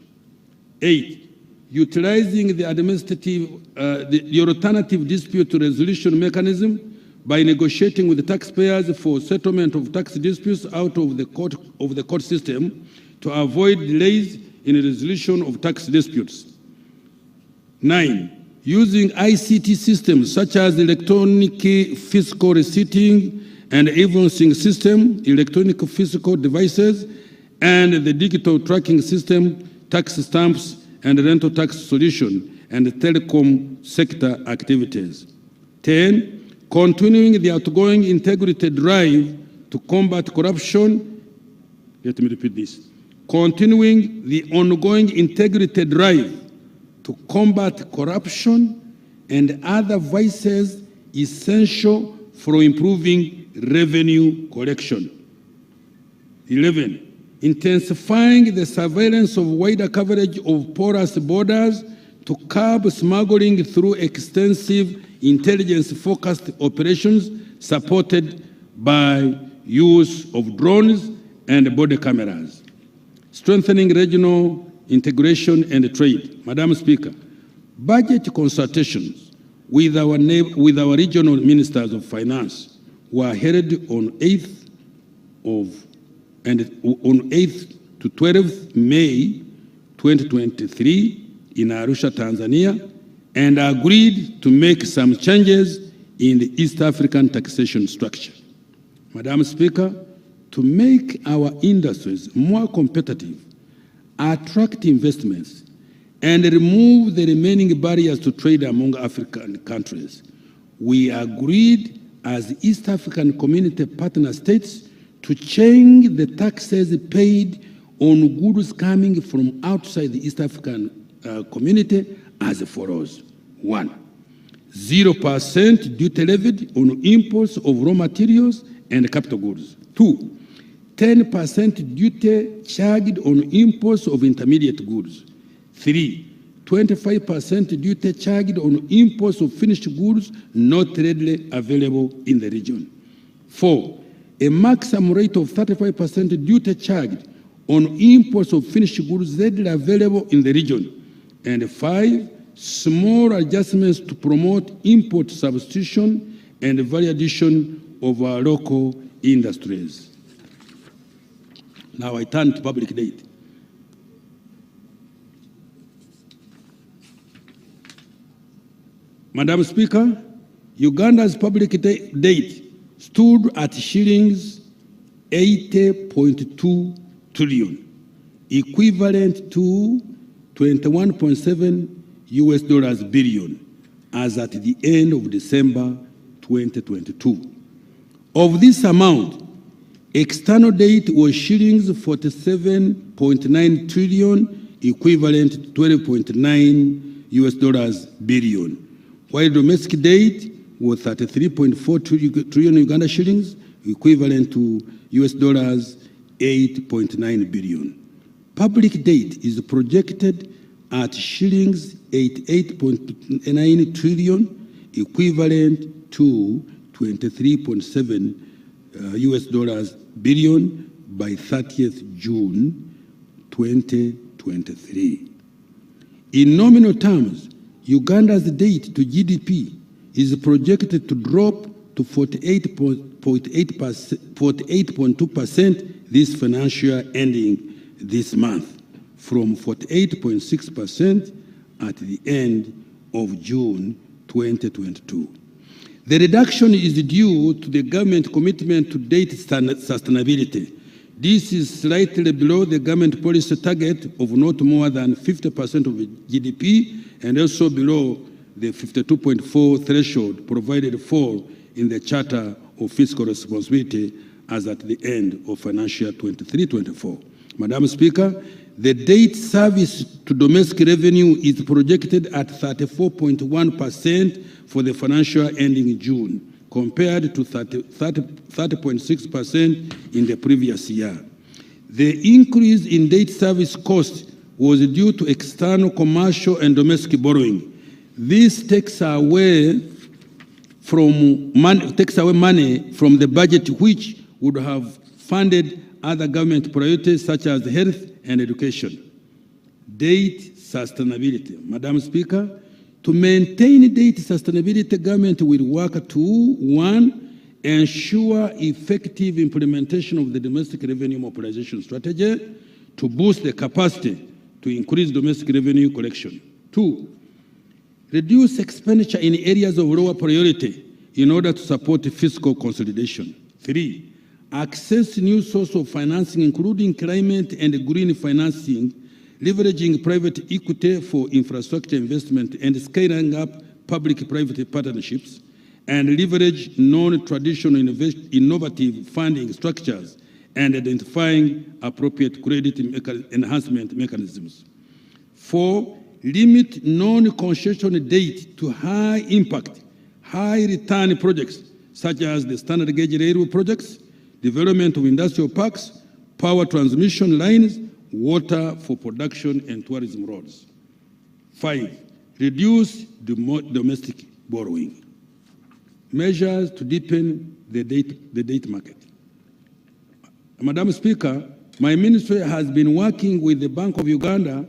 Speaker 1: 8. Utilizing the alternative dispute resolution mechanism by negotiating with the taxpayers for settlement of tax disputes out of the court system to avoid delays in the resolution of tax disputes. 9. Using ICT systems such as electronic fiscal receipting and invoicing system, electronic fiscal devices, and the digital tracking system, tax stamps, and rental tax solution, and telecom sector activities. 10. Continuing the outgoing integrity drive to combat corruption. Let me repeat this. Continuing the ongoing integrity drive to combat corruption and other vices essential for improving revenue collection. 11. Intensifying the surveillance of wider coverage of porous borders to curb smuggling through extensive intelligence-focused operations supported by use of drones and body cameras. Strengthening regional integration and trade. Madam Speaker, budget consultations with our regional ministers of finance were held on 8th to 12th May 2023 in Arusha, Tanzania, and agreed to make some changes in the East African taxation structure. Madam Speaker, to make our industries more competitive, attract investments, and remove the remaining barriers to trade among African countries, we agreed as East African Community partner states to change the taxes paid on goods coming from outside the East African Community as follows. 1. 0% duty levied on imports of raw materials and capital goods. 2. 10% duty charged on imports of intermediate goods. 3. 25% duty charged on imports of finished goods not readily available in the region. 4. A maximum rate of 35% duty charged on imports of finished goods readily available in the region. And 5. Small adjustments to promote import substitution and value addition of our local industries. Now I turn to public debt. Madam Speaker, Uganda's public debt stood at shillings 80.2 trillion, equivalent to 21.7 US dollars billion as at the end of December 2022. Of this amount, external debt was shillings 47.9 trillion, equivalent to 12.9 US dollars billion, while domestic debt was 33.4 trillion Uganda shillings, equivalent to US dollars 8.9 billion. Public debt is projected at shillings 88.9 trillion, equivalent to 23.7 US dollars billion by 30th June 2023. In nominal terms, Uganda's debt to GDP is projected to drop to 48.2% this financial year ending this month, from 48.6% at the end of June 2022. The reduction is due to the government commitment to debt sustainability. This is slightly below the government policy target of not more than 50% of GDP, and also below the 52.4 threshold provided for in the Charter of Fiscal Responsibility as at the end of financial year 23-24. Madam Speaker, the debt service to domestic revenue is projected at 34.1% for the financial year ending June, compared to 30.6% in the previous year. The increase in debt service cost was due to external commercial and domestic borrowing. This takes away money from the budget, which would have funded other government priorities such as health and education. Debt sustainability. Madam Speaker, to maintain debt sustainability, government will work to, 1, ensure effective implementation of the domestic revenue mobilization strategy to boost the capacity to increase domestic revenue collection. 2, reduce expenditure in areas of lower priority in order to support fiscal consolidation. 3, access new sources of financing, including climate and green financing, leveraging private equity for infrastructure investment and scaling up public-private partnerships, and leverage non-traditional innovative funding structures and identifying appropriate credit enhancement mechanisms. 4, limit non-concession debt to high-impact, high-return projects such as the standard gauge railway projects, development of industrial parks, power transmission lines, water for production and tourism roads. 5, reduce domestic borrowing. Measures to deepen the debt market. Madam Speaker, my ministry has been working with the Bank of Uganda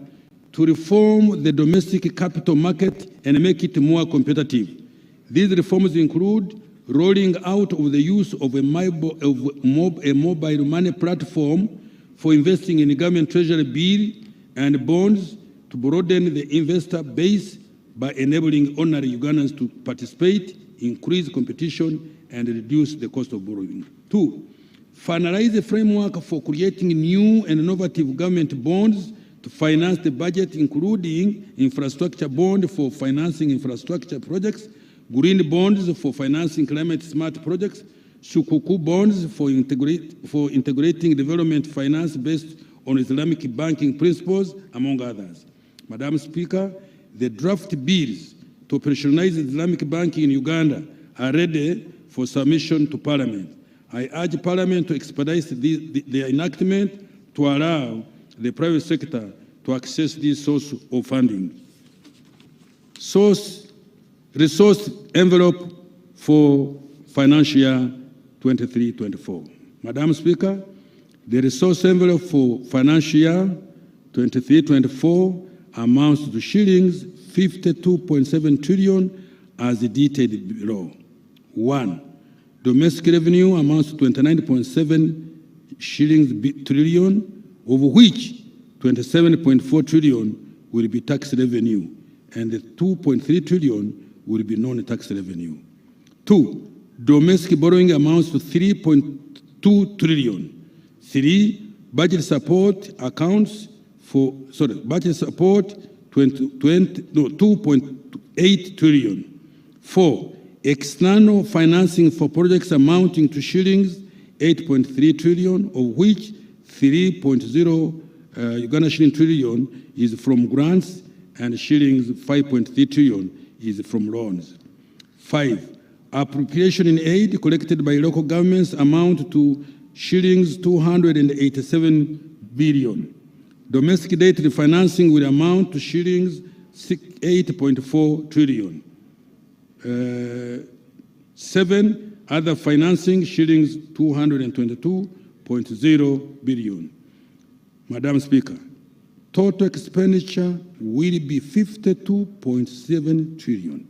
Speaker 1: to reform the domestic capital market and make it more competitive. These reforms include rolling out of the use of a mobile money platform for investing in government treasury bill and bonds to broaden the investor base by enabling ordinary Ugandans to participate, increase competition, and reduce the cost of borrowing. 2, finalize the framework for creating new and innovative government bonds to finance the budget, including infrastructure bond for financing infrastructure projects, green bonds for financing climate-smart projects, Shukuku bonds for integrating development finance based on Islamic banking principles, among others. Madam Speaker, the draft bills to operationalize Islamic banking in Uganda are ready for submission to Parliament. I urge Parliament to expedite their enactment to allow the private sector to access this source of funding. Resource envelope for financial year 23-24. Madam Speaker, the resource envelope for financial year 23-24 amounts to shillings 52.7 trillion as detailed below. 1, domestic revenue amounts to 29.7 shillings trillion, of which 27.4 trillion will be tax revenue and 2.3 trillion will be non-tax revenue. 2, domestic borrowing amounts to 3.2 trillion. 3, budget support accounts for, budget support 2.8 trillion. 4, external financing for projects amounting to shillings 8.3 trillion, of which 3.0 Uganda shilling trillion is from grants and shillings 5.3 trillion is from loans. 5, appropriation in aid collected by local governments amount to shillings 287 billion. Domestic debt refinancing will amount to shillings 8.4 trillion. 7, other financing, shillings 222.0 billion. Madam Speaker, total expenditure will be 52.7 trillion.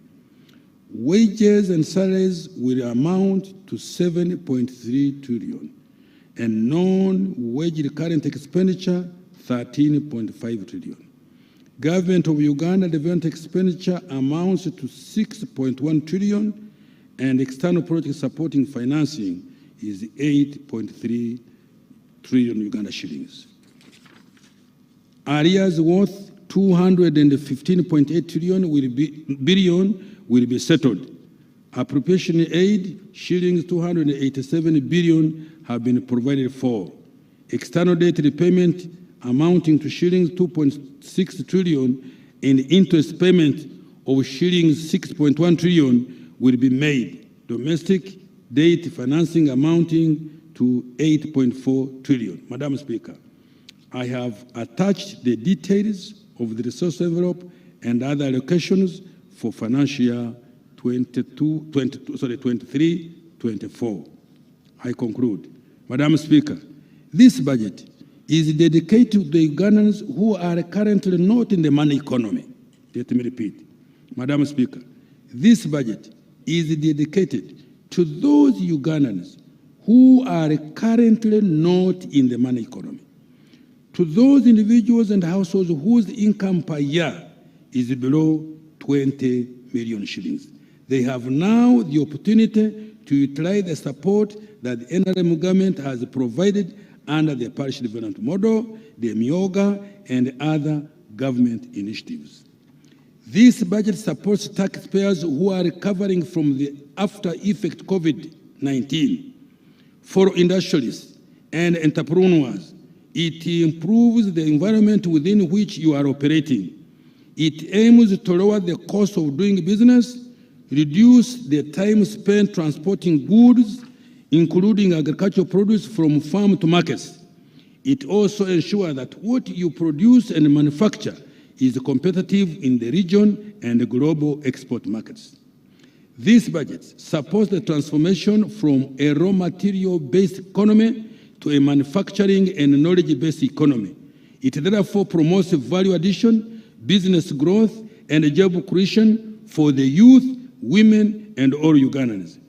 Speaker 1: Wages and salaries will amount to 7.3 trillion, and non-wage recurrent expenditure 13.5 trillion. Government of Uganda development expenditure amounts to 6.1 trillion, and external project supporting financing is 8.3 trillion Uganda shillings. Areas worth 215.8 billion will be settled. Appropriation aid, shillings 287 billion have been provided for. External debt repayment amounting to shillings 2.6 trillion and interest payment of shillings 6.1 trillion will be made. Domestic debt financing amounting to 8.4 trillion. Madam Speaker, I have attached the details of the resource envelope and other allocations for financial year 23-24. I conclude. Madam Speaker, this budget is dedicated to the Ugandans who are currently not in the money economy. Let me repeat. Madam Speaker, this budget is dedicated to those Ugandans who are currently not in the money economy. To those individuals and households whose income per year is below 20 million shillings. They have now the opportunity to utilize the support that the NRM government has provided under the parish development model, the MIOGA, and other government initiatives. This budget supports taxpayers who are recovering from the after-effect COVID-19. For industrialists and entrepreneurs, it improves the environment within which you are operating. It aims to lower the cost of doing business, reduce the time spent transporting goods, including agricultural produce from farm to markets. It also ensures that what you produce and manufacture is competitive in the region and the global export markets. This budget supports the transformation from a raw material-based economy to a manufacturing and knowledge-based economy. It therefore promotes value addition, business growth, and job creation for the youth, women, and all Ugandans.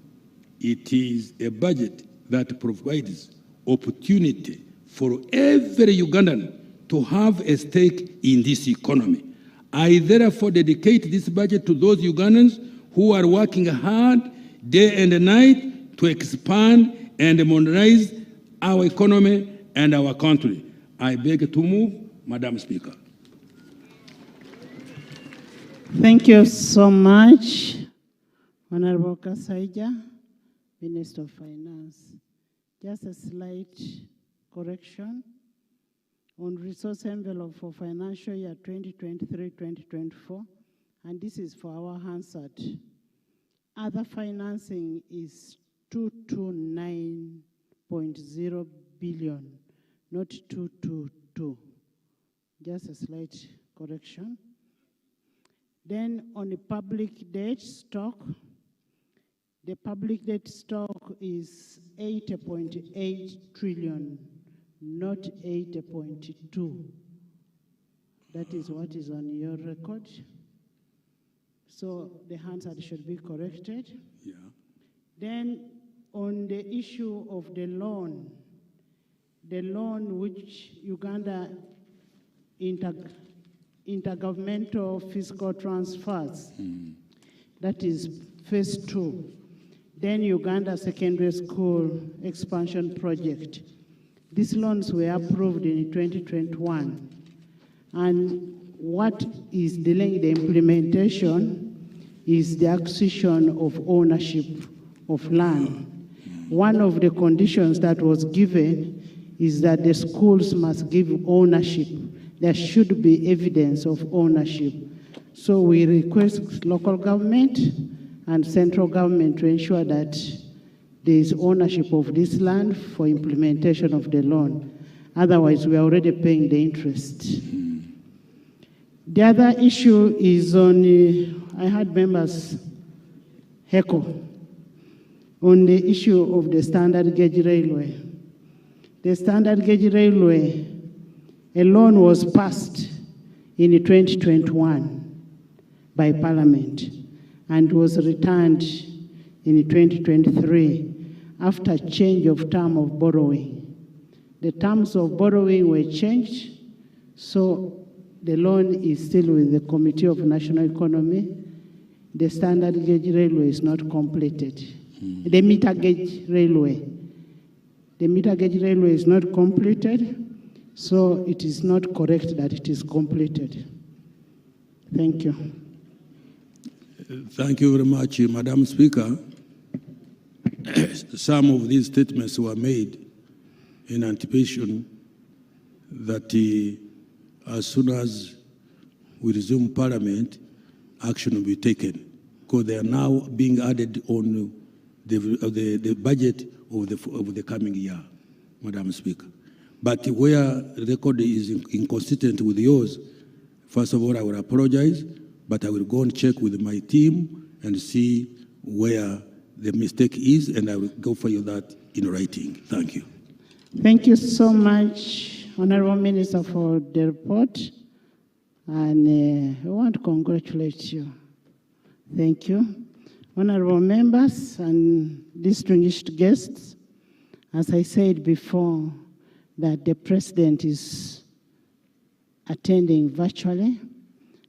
Speaker 1: It is a budget that provides opportunity for every Ugandan to have a stake in this economy. I therefore dedicate this budget to those Ugandans who are working hard day and night to expand and modernize our economy and our country. I beg to move, Madam Speaker.
Speaker 2: Thank you so much, Honorable Kasaija, Minister of Finance. Just a slight correction on resource envelope for financial year 2023-2024, and this is for our Hansard. Other financing is 229.0 billion, not 222. Just a slight correction. Then on the public debt stock, the public debt stock is 80.8 trillion, not 80.2. That is what is on your record. So the Hansard should be corrected.
Speaker 1: Yeah.
Speaker 2: Then on the issue of the loan which Uganda intergovernmental fiscal transfers, that is phase 2. Then Uganda Secondary School Expansion Project. These loans were approved in 2021. And what is delaying the implementation is the acquisition of ownership of land. One of the conditions that was given is that the schools must give ownership. There should be evidence of ownership. So we request local government and central government to ensure that there is ownership of this land for implementation of the loan. Otherwise, we are already paying the interest. The other issue is on, I had members heckle on the issue of the standard gauge railway. The standard gauge railway, a loan was passed in 2021 by Parliament and was returned in 2023 after change of term of borrowing. The terms of borrowing were changed, so the loan is still with the Committee of National Economy. The standard gauge railway is not completed. The meter gauge railway. The meter gauge railway is not completed, so it is not correct that it is completed. Thank you.
Speaker 1: Thank you very much, Madam Speaker. Some of these statements were made in anticipation that as soon as we resume Parliament, action will be taken, because they are now being added on the budget of the coming year, Madam Speaker. But where the record is inconsistent with yours, first of all, I will apologize, but I will go and check with my team and see where the mistake is, and I will go for you that in writing. Thank you.
Speaker 2: Thank you so much, Honorable Minister, for the report. And I want to congratulate you. Thank you. Honorable members and distinguished guests, as I said before, that the President is attending virtually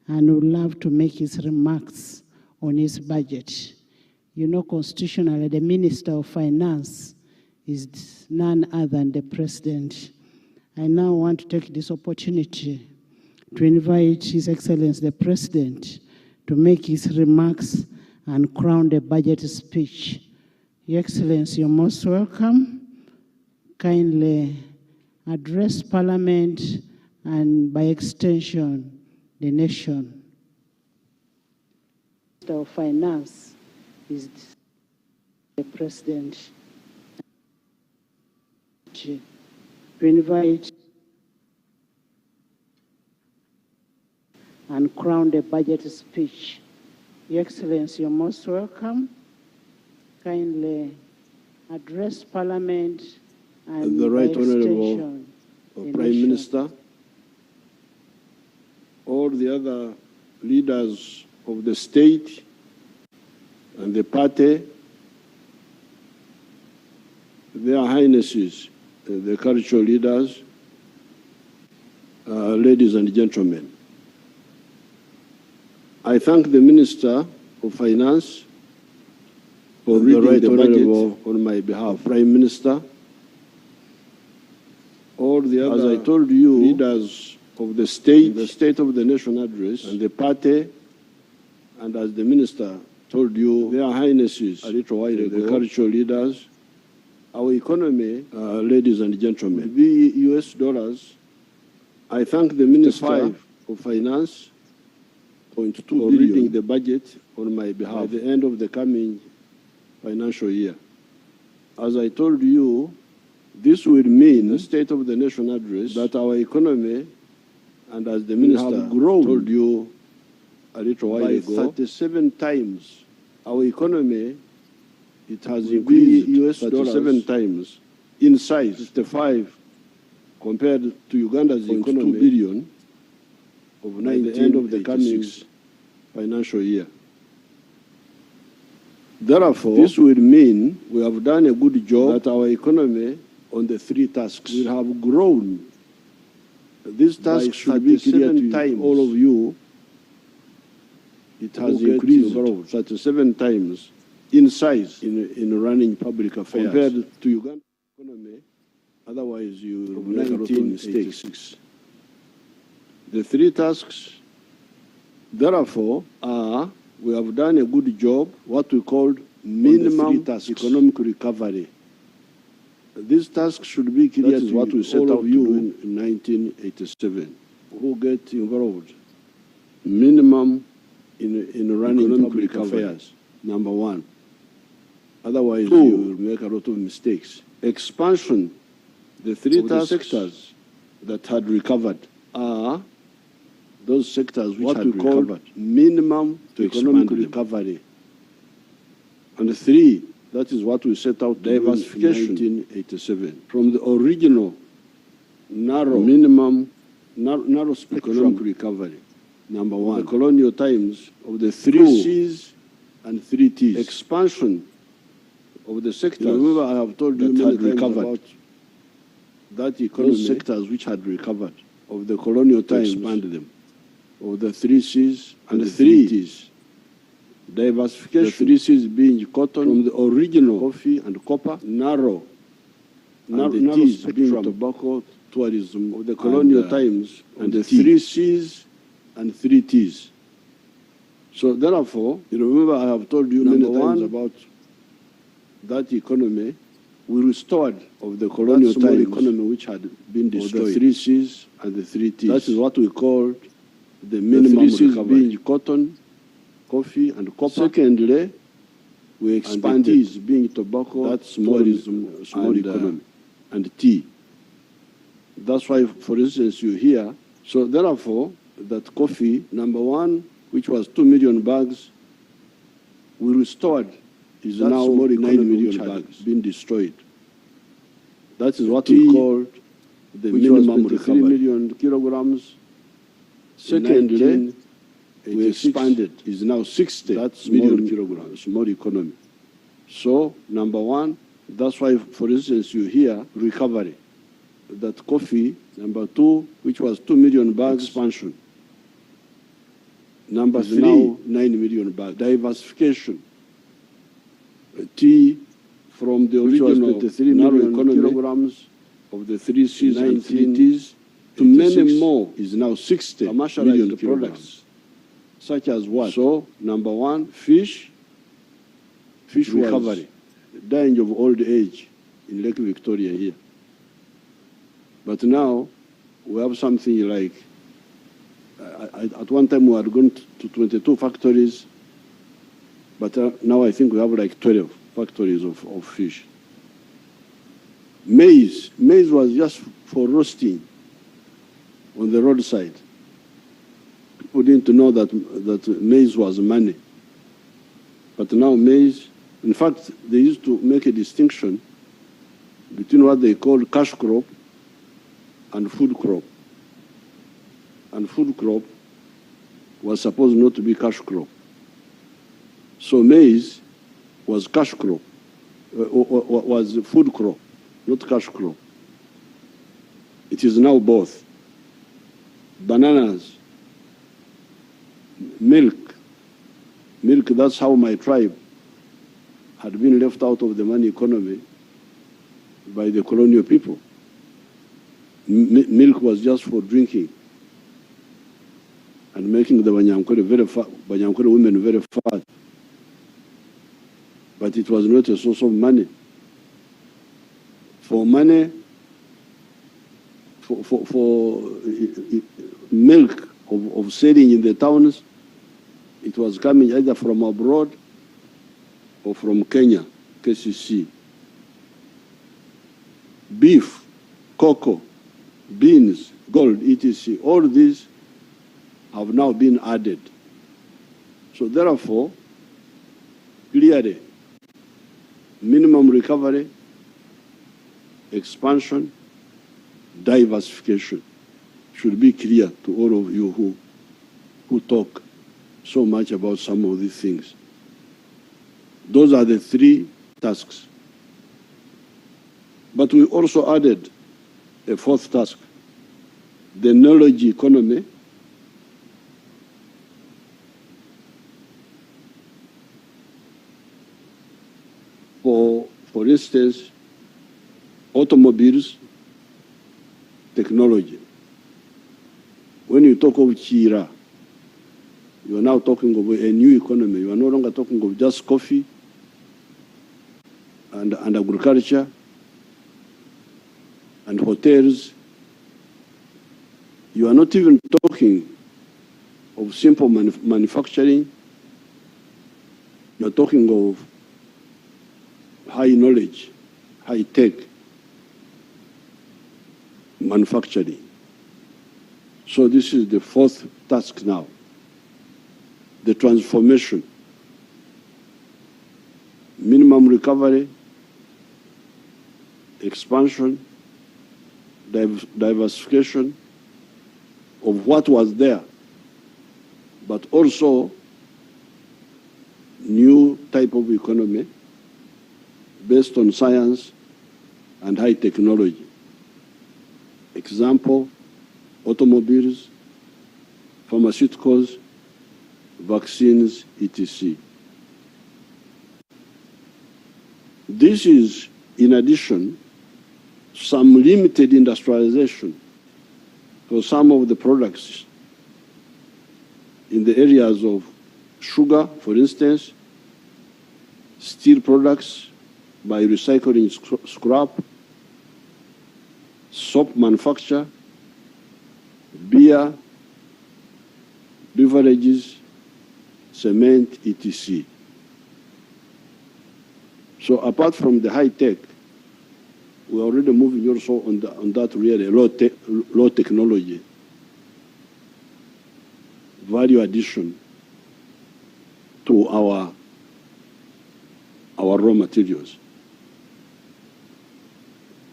Speaker 2: and would love to make his remarks on his budget. You know, constitutionally, the Minister of Finance is none other than the President. I now want to take this opportunity to invite His Excellency the President to make his remarks and crown the budget speech. Your Excellency, you're most welcome. Kindly address Parliament and by extension, the nation. The Minister of Finance is the President. To invite and crown the budget speech. Your Excellency, you're most welcome. Kindly address Parliament and
Speaker 3: the Right
Speaker 2: by
Speaker 3: Honourable
Speaker 2: the
Speaker 3: Prime
Speaker 2: nation.
Speaker 3: Minister, all the other leaders of the state and the party, their highnesses, the cultural leaders, ladies and gentlemen. I thank the Minister of Finance for reading the budget on my behalf. Prime Minister, all the other, as I told you, leaders of the State of the Nation address, and the party, and as the Minister told you, their highnesses a little while ago, the cultural leaders, our economy, ladies and gentlemen, the US dollars. I thank the Minister of Finance for reading the budget on my behalf at the end of the coming financial year. As I told you, this will mean the State of the Nation address that our economy, and as the Minister have grown, told you a little while ago, 37 times. Our economy, it has increased US dollars 37 times in size, 55 compared to Uganda's economy, 2 billion of 19 at the end of the coming financial year. Therefore, this will mean we have done a good job that our economy on the three tasks will have grown. These tasks should be clear to all of you. It has increased 37 times in size in running public affairs compared to Uganda economy. Otherwise, you will make a lot of mistakes. The three tasks, therefore, are we have done a good job, what we call minimum economic recovery. These tasks should be clear to what we set out to do in 1987. Who get involved? Minimum in running public affairs, number one. Otherwise, you will make a lot of mistakes. Expansion, the three sectors that had recovered are those sectors which had recovered minimum to economic recovery. And three, that is what we set out diversification in 1987 from the original narrow spectrum recovery. Number one, the colonial times of the three C's and three T's. Expansion of the sectors. Remember, I have told you many times about that economy. Those sectors which had recovered of the colonial times, expand them. Of the three C's and the three T's. Diversification. The three C's being cotton from the original coffee and copper, narrow T's being tobacco, tourism of the colonial times, and the three C's and three T's. So therefore, you remember I have told you many times about that economy we restored of the colonial times economy which had been destroyed. The three C's and the three T's. That is what we call the minimum recovery. Being cotton, coffee, and copper. Secondly, we expanded T's being tobacco, that's tourism, small economy, and tea. That's why, for instance, you hear. So therefore, that coffee, number one, which was 2 million bags, we restored, is now 9 million bags being destroyed. That is what we call the minimum recovery. 3 million kilograms. Secondly, we expanded, is now 60 million kilograms, more economy. So, number one, that's why, for instance, you hear recovery. That coffee, number two, which was 2 million bags, expansion. Number three, now 9 million bags. Diversification. Tea from the original 23 million kilograms of the three C's and three T's to many more is now 60 million products. Such as what? So, number one, fish recovery, dying of old age in Lake Victoria here. But now, we have something like, at one time we had gone to 22 factories, but now I think we have like 12 factories of fish. Maize was just for roasting on the roadside. People didn't know that maize was money. But now maize, in fact, they used to make a distinction between what they call cash crop and food crop. And food crop was supposed not to be cash crop. So maize was cash crop, was food crop, not cash crop. It is now both. Bananas, milk, that's how my tribe had been left out of the money economy by the colonial people. Milk was just for drinking and making the Banyankore women very fat. But it was not a source of money. For money, for milk of selling in the towns, it was coming either from abroad or from Kenya, KCC. Beef, cocoa, beans, gold, etc. All these have now been added. So therefore, clearly, minimum recovery, expansion, diversification should be clear to all of you who talk so much about some of these things. Those are the three tasks. But we also added a fourth task, the knowledge economy. For instance, automobiles, technology. When you talk of Chira, you are now talking of a new economy. You are no longer talking of just coffee and agriculture and hotels. You are not even talking of simple manufacturing. You are talking of high knowledge, high tech manufacturing. So this is the fourth task now, the transformation, minimum recovery, expansion, diversification of what was there, but also new type of economy based on science and high technology. Example, automobiles, pharmaceuticals, vaccines, etc. This is, in addition, some limited industrialization for some of the products in the areas of sugar, for instance, steel products by recycling scrap, soap manufacture, beer, beverages, cement, etc. So apart from the high tech, we're already moving also on that really low technology, value addition to our raw materials.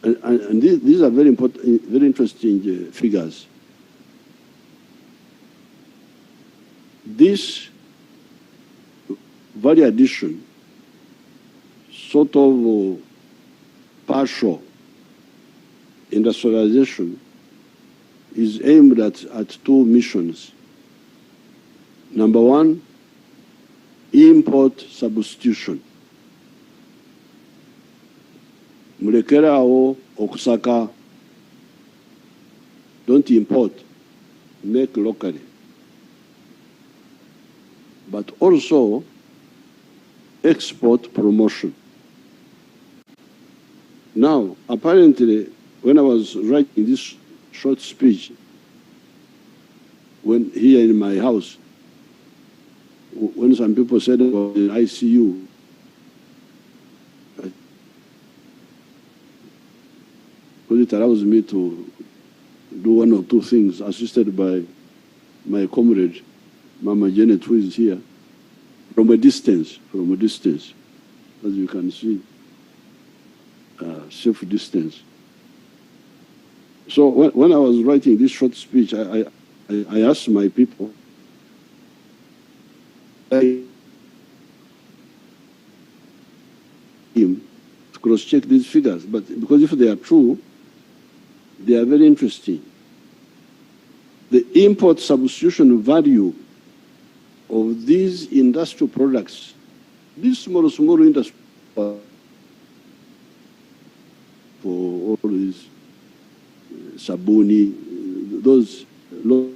Speaker 3: And these are very important, very interesting figures. This value addition, sort of partial industrialization, is aimed at two missions. Number one, import substitution. Mulekerao okusaka, don't import, make locally. But also export promotion. Now, apparently, when I was writing this short speech, when here in my house, when some people said about the ICU, because it allows me to do one or two things, assisted by my comrade, Mama Janet, who is here, from a distance, as you can see, safe distance. So when I was writing this short speech, I asked my people, to cross-check these figures, but because if they are true, they are very interesting. The import substitution value of these industrial products, these small industry, for all these sabuni, those low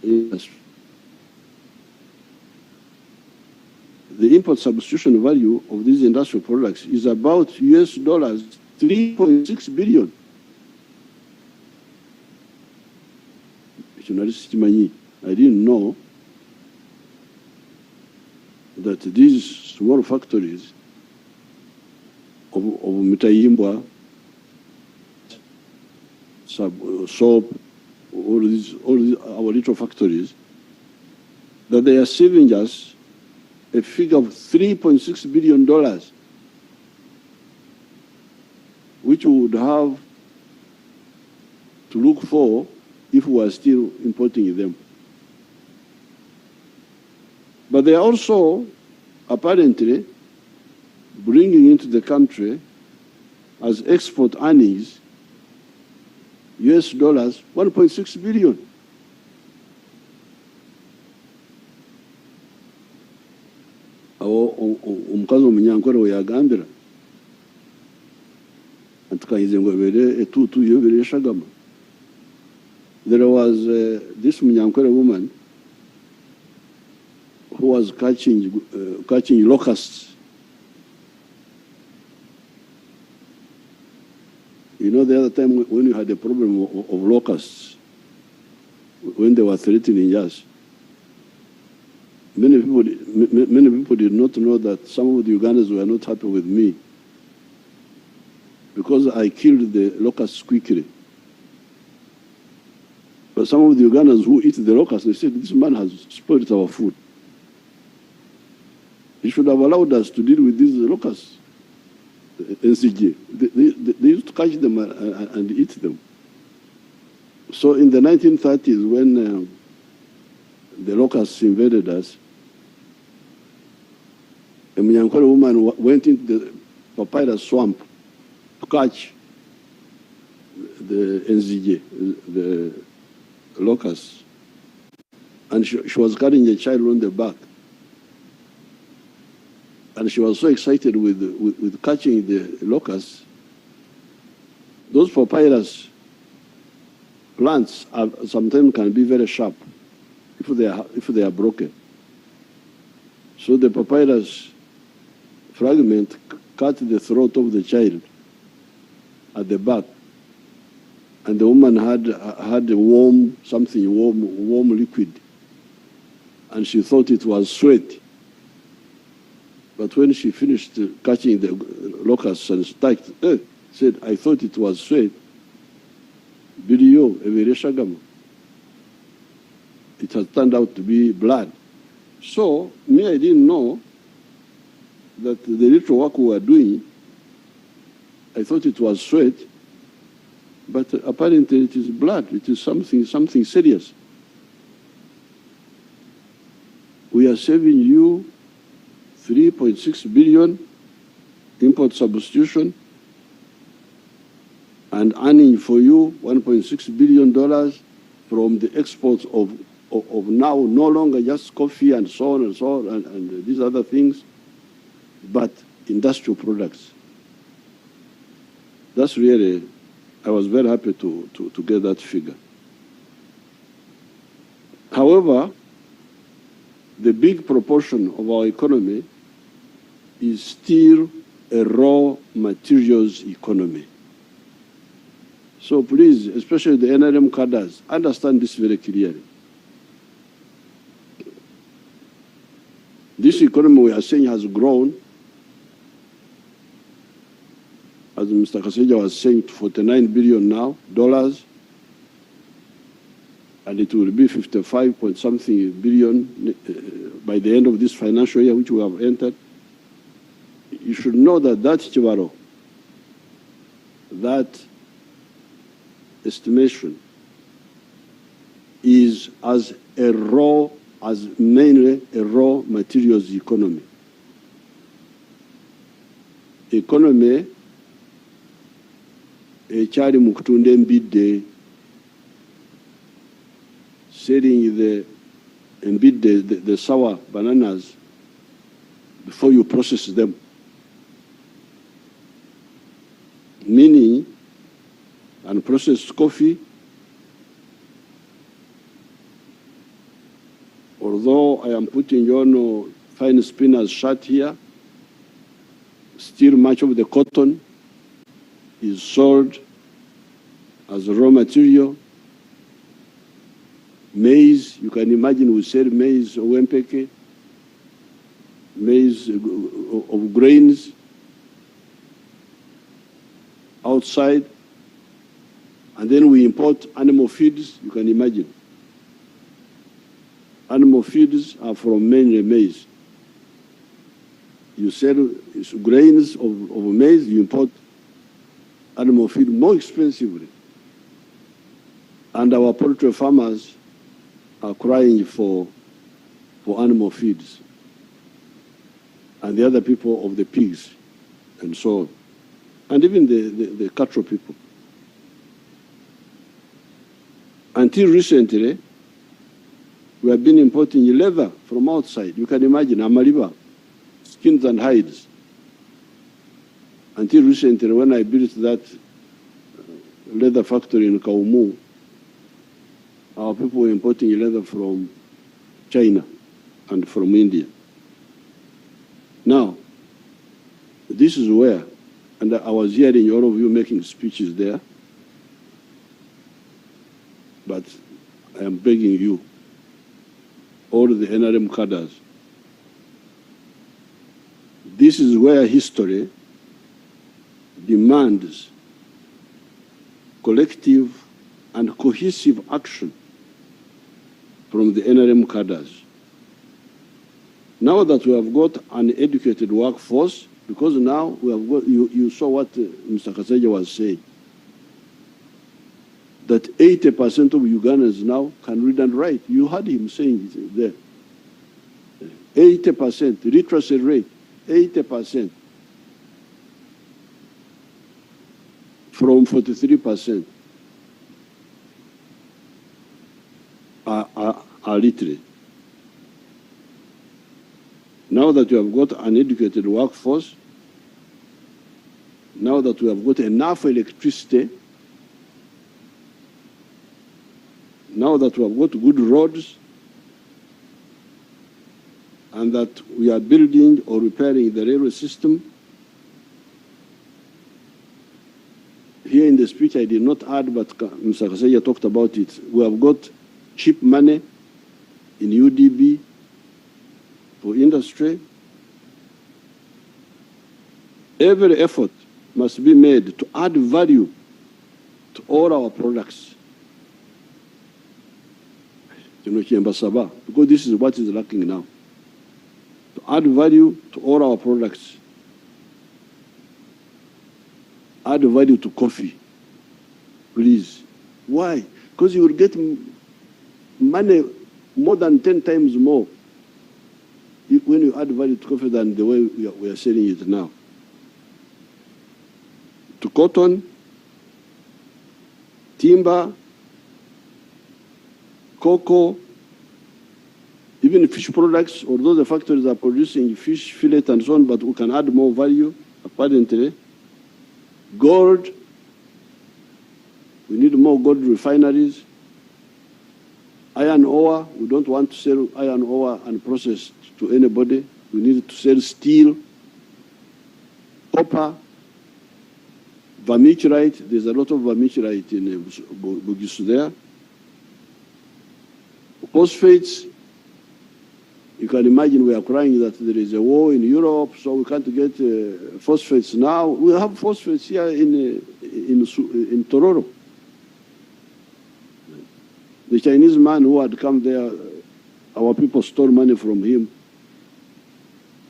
Speaker 3: industry. The import substitution value of these industrial products is about US dollars 3.6 billion. I didn't know that these small factories of Mitayimbwa, soap, all these our little factories, that they are saving us a figure of $3.6 billion, which we would have to look for if we are still importing them. But they are also apparently bringing into the country as export earnings US dollars 1.6 billion. Omukazi omunyankore we yagambira antukahize ngo bere etutu yobere shagama. There was this munyankore woman who was catching locusts. You know, the other time when you had a problem of locusts, when they were threatening us, Many people did not know that some of the Ugandans were not happy with me because I killed the locusts quickly. But some of the Ugandans who eat the locusts, they said, this man has spoiled our food. He should have allowed us to deal with these locusts. NCG. They used to catch them and eat them. So in the 1930s, when the locusts invaded us, a Munyankole woman went into the papyrus swamp to catch the NZJ, the locusts. And she was carrying a child on the back. And she was so excited with catching the locusts. Those papyrus plants sometimes can be very sharp if they are broken. So the papyrus fragment cut the throat of the child at the back, and the woman had a warm liquid, and she thought it was sweat. But when she finished catching the locusts and said, I thought it was sweat. It has turned out to be blood. So, me, I didn't know that the little work we were doing, I thought it was sweat, but apparently it is blood. It is something serious. We are saving you 3.6 billion import substitution and earning for you $1.6 billion from the exports of now no longer just coffee and so on and these other things, but industrial products. That's really, I was very happy to get that figure. However, the big proportion of our economy is still a raw materials economy. So please, especially the NRM cadres, understand this very clearly. This economy we are saying has grown, as Mr. Kaseja was saying, to $49 billion now, and it will be 55 point something billion by the end of this financial year, which we have entered. You should know that Chivaro, that estimation is mainly a raw materials economy. Economy, echari mukutunda embidde, selling the sour bananas before you process them. Meaning, unprocessed coffee, although I am putting on fine spinner's shirt here, still much of the cotton is sold as raw material. Maize, you can imagine we sell maize, wempeke, maize of grains outside, and then we import animal feeds, you can imagine. Animal feeds are from mainly maize. You sell grains of maize, you import animal feed more expensively. And our poultry farmers are crying for animal feeds. And the other people of the pigs and so on. And even the cattle people. Until recently, we have been importing leather from outside. You can imagine, Amaliba, skins and hides. Until recently, when I built that leather factory in Kaumu, our people were importing leather from China and from India. Now, this is where, and I was hearing all of you making speeches there, but I am begging you, all the NRM cadres, This is where history demands collective and cohesive action from the NRM cadres. Now that we have got an educated workforce, because now we have got, you saw what Mr. Kasaija was saying, that 80% of Ugandans now can read and write. You heard him saying it there. 80% literacy rate, 80% from 43% are literate. Now that you have got an educated workforce, now that we have got enough electricity, now that we have got good roads, and that we are building or repairing the railway system. Here in the speech I did not add, but Mr. Kasaija talked about it. We have got cheap money in UDB for industry. Every effort must be made to add value to all our products. Because this is what is lacking now. To add value to all our products. Add value to coffee, please. Why? Because you will get money more than 10 times more when you add value to coffee than the way we are selling it now. To cotton, timber, cocoa, even fish products, although the factories are producing fish fillet and so on, but we can add more value, apparently. Gold, we need more gold refineries. Iron ore, we don't want to sell iron ore unprocessed to anybody. We need to sell steel, copper, vermiculite. There's a lot of vermiculite in Bugisu there. Phosphates, you can imagine we are crying that there is a war in Europe, so we can't get phosphates now. We have phosphates here in Tororo. The Chinese man who had come there, our people stole money from him.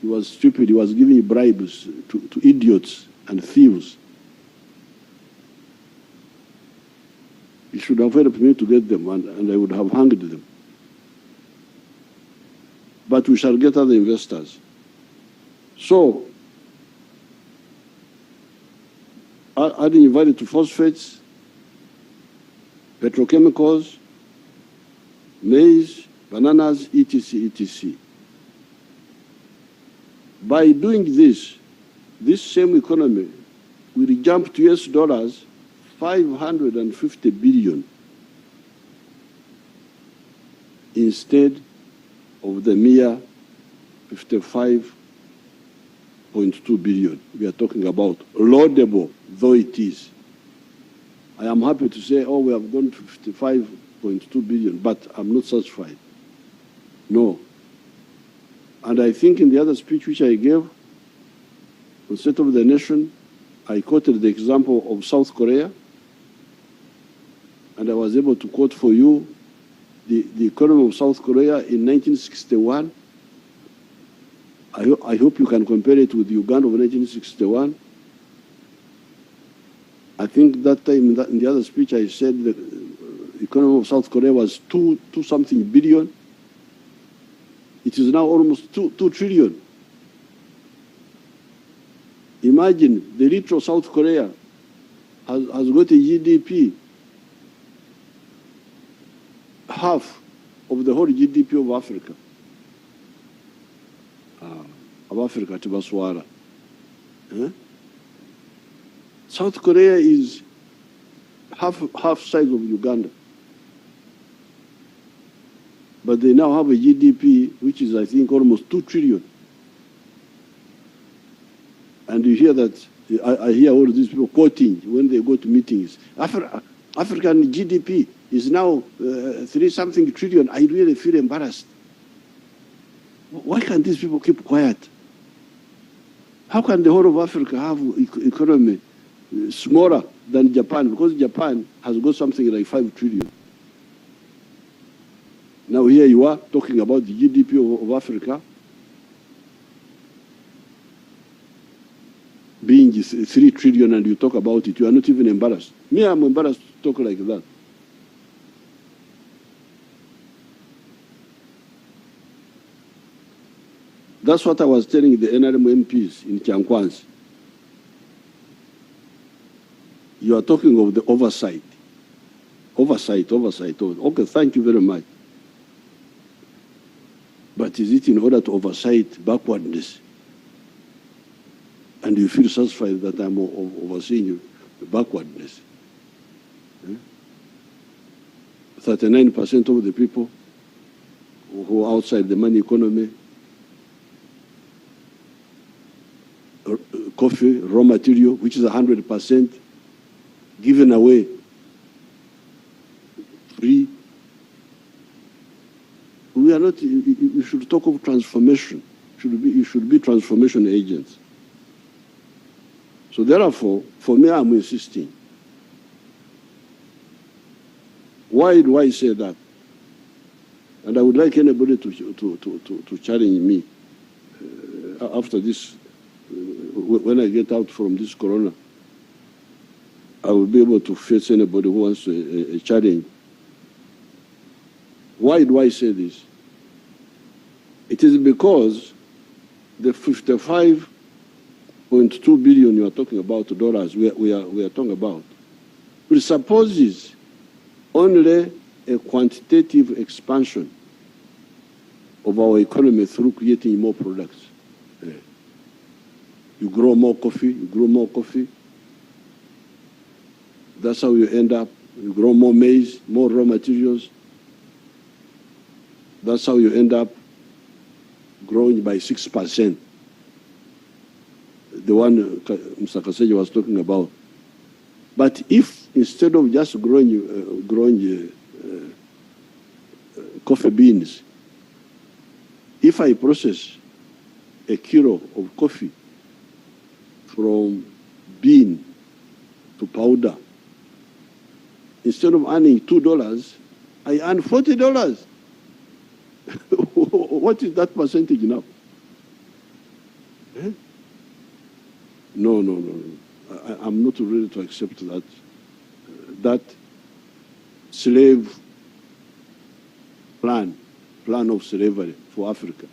Speaker 3: He was stupid. He was giving bribes to idiots and thieves. He should have helped me to get them, and I would have hanged them. But we shall get other investors. So, adding value to phosphates, petrochemicals, maize, bananas, etc., etc. By doing this same economy will jump to US dollars 550 billion instead of the mere 55.2 billion we are talking about, laudable though it is. I am happy to say, oh, we have gone to 55.2 billion, but I'm not satisfied. No. And I think in the other speech which I gave, on the State of the Nation, I quoted the example of South Korea, and I was able to quote for you the economy of South Korea in 1961. I hope you can compare it with Uganda of 1961. I think that time in the other speech I said the economy of South Korea was two something billion. It is now almost 2 trillion. Imagine the little South Korea has got a GDP half of the whole GDP of Africa. Tibaswara. South Korea is half size of Uganda. But they now have a GDP which is, I think, almost 2 trillion. And you hear that, I hear all these people quoting when they go to meetings. African GDP is now 3-something trillion. I really feel embarrassed. Why can't these people keep quiet? How can the whole of Africa have economy smaller than Japan? Because Japan has got something like 5 trillion. Now here you are talking about the GDP of Africa being 3 trillion and you talk about it. You are not even embarrassed. Me, I'm embarrassed to talk like that. That's what I was telling the NRM MPs in Chankwanzi. You are talking of the oversight. Oversight. Okay, thank you very much. But is it in order to oversight backwardness? And you feel satisfied that I'm overseeing backwardness? 39% of the people who are outside the money economy, coffee, raw material, which is 100% given away free. We are not, you should talk of transformation. You should be transformation agents. So therefore, for me, I'm insisting. Why do I say that? And I would like anybody to challenge me after this, when I get out from this corona. I will be able to face anybody who wants a challenge. Why do I say this? It is because the 55.2 billion you are talking about dollars we are talking about presupposes only a quantitative expansion of our economy through creating more products. You grow more coffee, that's how you end up. You grow more maize, more raw materials. That's how you end up growing by 6%. The one Mr. Kaseja was talking about. But if instead of just growing coffee beans, if I process a kilo of coffee from bean to powder, instead of earning $2, I earn $40. What is that percentage now? Eh? No. I'm not ready to accept that. That slave plan of slavery for Africa.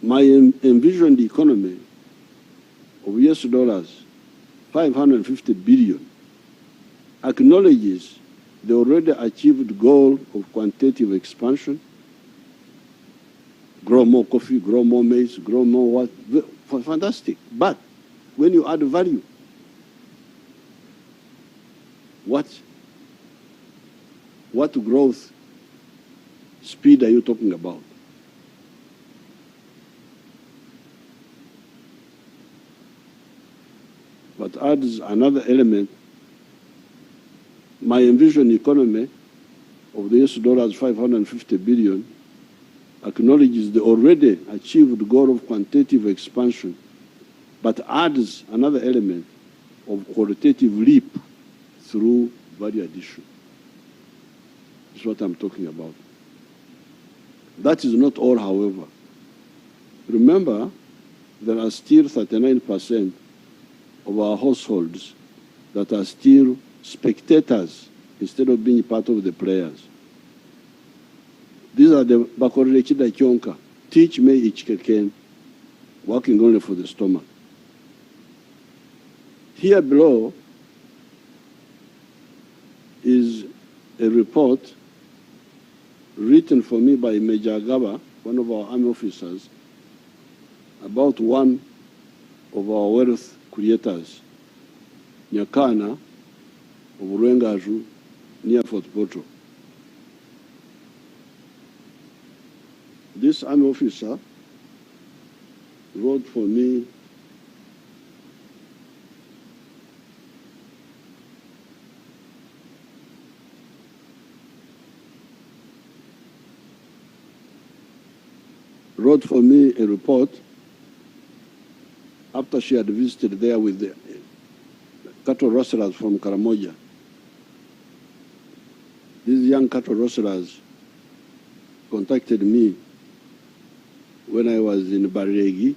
Speaker 3: My envisioned economy of US dollars, 550 billion, acknowledges the already achieved goal of quantitative expansion. Grow more coffee, grow more maize, grow more what? Fantastic. But when you add value, what growth speed are you talking about? But adds another element. My envisioned economy of the US dollars 550 billion acknowledges the already achieved goal of quantitative expansion, but adds another element of qualitative leap through value addition. That's what I'm talking about. That is not all, however. Remember, there are still 39% of our households that are still spectators instead of being part of the players. These are the Bakorechida Kyonka, teach me Ichkeken, working only for the stomach. Here below is a report written for me by Major Agaba, one of our army officers, about one of our wealth creators, Nyakana of Rwengaju, near Fort Portal. This army officer wrote for me wrote for me a report after she had visited there with the cattle rustlers from Karamoja. These young cattle rustlers contacted me when I was in Baregi,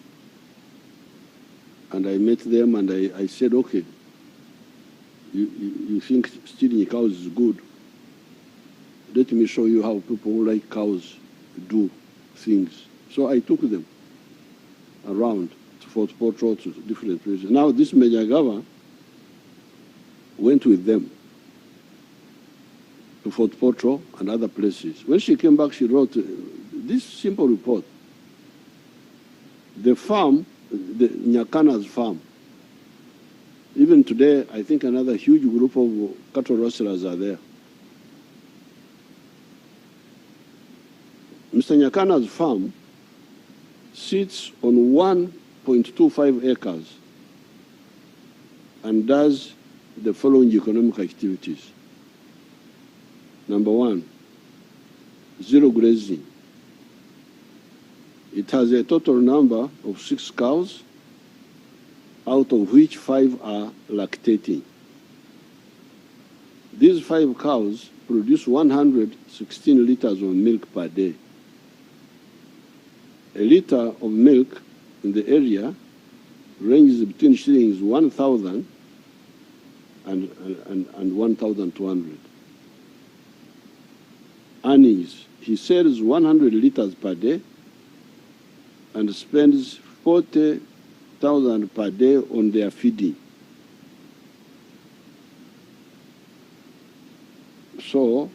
Speaker 3: and I met them and I said, okay, you think stealing cows is good? Let me show you how people who like cows do things. So I took them around to Fort Portal, to different places. Now this Major Gava went with them to Fort Portal and other places. When she came back, she wrote this simple report. The farm, the Nyakana's farm, even today, I think another huge group of cattle rustlers are there. Mr. Nyakana's farm sits on 1.25 acres and does the following economic activities. Number one, zero grazing. It has a total number of 6 cows, out of which 5 are lactating. These 5 cows produce 116 liters of milk per day. A liter of milk in the area ranges between shillings 1,000 and 1,200. Earnings, he sells 100 liters per day and spends 40,000 per day on their feeding. So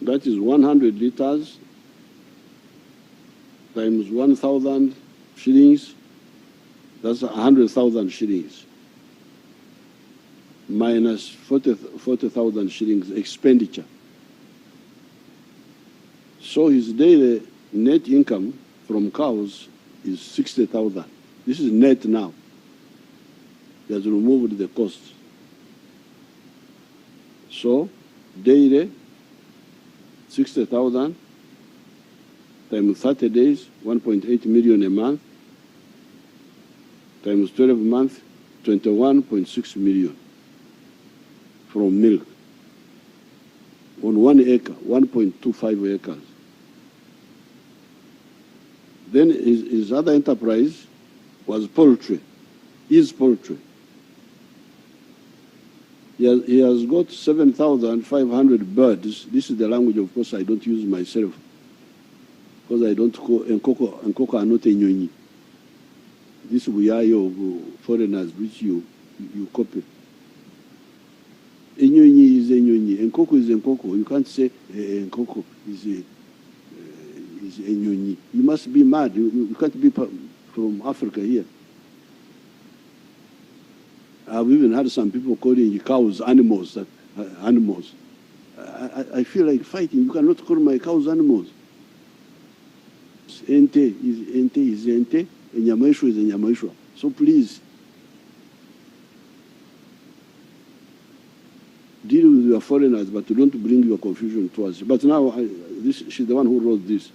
Speaker 3: that is 100 liters times 1,000 shillings, that's 100,000 shillings, minus 40,000 shillings expenditure. So his daily net income from cows is 60,000. This is net now. He has removed the costs. So daily 60,000 times 30 days, 1.8 million a month, times 12 months, 21.6 million from milk on 1 acre, 1.25 acres. Then his other enterprise was poultry, is poultry. He has got 7,500 birds. This is the language, of course, I don't use myself, because I don't call, Nkoko are not enyonyi. This buyayo of foreigners which you copy. Enyonyi is enyonyi, Nkoko is Nkoko. You can't say Nkoko is enyonyi. You must be mad. You can't be from Africa here. I've even had some people calling cows animals. Animals. I feel like fighting. You cannot call my cows animals. Ente is ente, and Nyamaishwa is a Nyamaishwa. So please, deal with your foreigners, but don't bring your confusion to us. But now, she's the one who wrote this,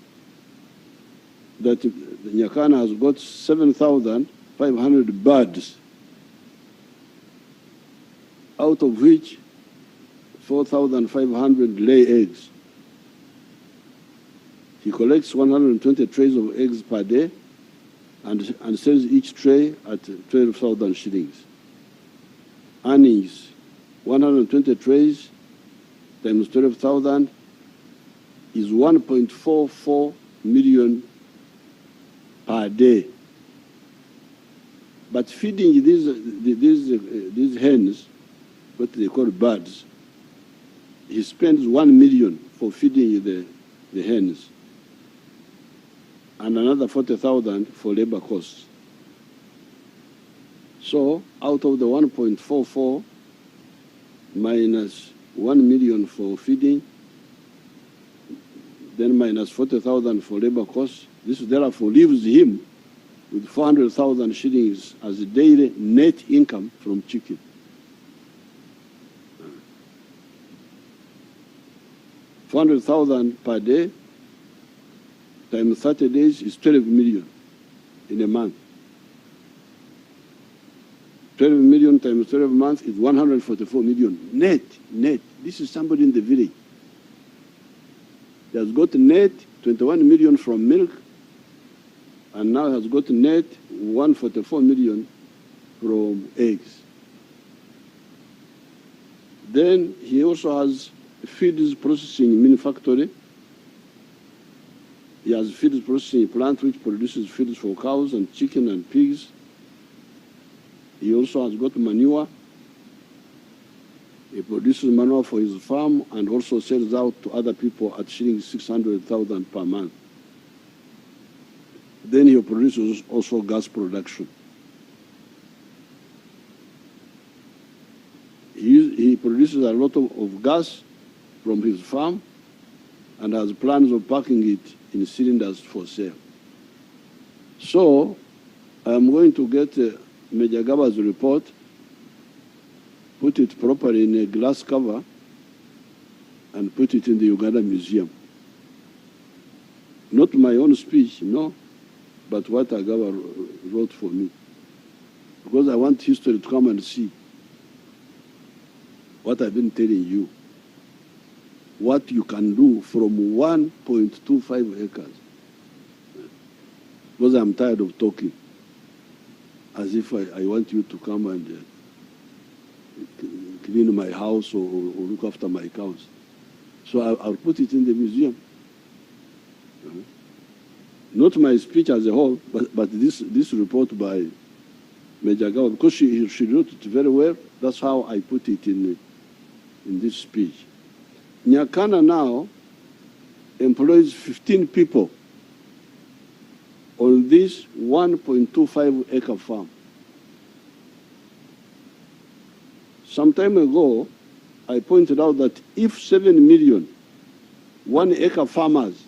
Speaker 3: that Nyakana has got 7,500 birds, out of which 4,500 lay eggs. He collects 120 trays of eggs per day and sells each tray at 12,000 shillings. Earnings, 120 trays times 12,000 is 1.44 million per day. But feeding these hens, what they call birds, he spends 1 million for feeding the hens, and another 40,000 for labor costs. So out of the 1.44 minus 1 million for feeding, then minus 40,000 for labor costs, this therefore leaves him with 400,000 shillings as a daily net income from chicken. $400,000 per day times 30 days is 12 million in a month. 12 million times 12 months is 144 million net. This is somebody in the village. He has got net 21 million from milk, and now has got net 144 million from eggs. Then he also has feeds processing mini factory. He has feeds processing plant which produces feeds for cows and chicken and pigs. He also has got manure. He produces manure for his farm and also sells out to other people at shilling 600,000 per month. Then he produces also gas production. He produces a lot of gas from his farm and has plans of packing it in cylinders for sale. So I'm going to get Major Gaba's report, put it properly in a glass cover, and put it in the Uganda Museum. Not my own speech, no, but what Agaba wrote for me. Because I want history to come and see what I've been telling you, what you can do from 1.25 acres. Because I'm tired of talking, as if I want you to come and clean my house or look after my cows. So I'll put it in the museum. Not my speech as a whole, but this report by Major Gawa, because she wrote it very well. That's how I put it in this speech. Nyakana now employs 15 people on this 1.25 acre farm. Some time ago, I pointed out that if 7 million 1 acre farmers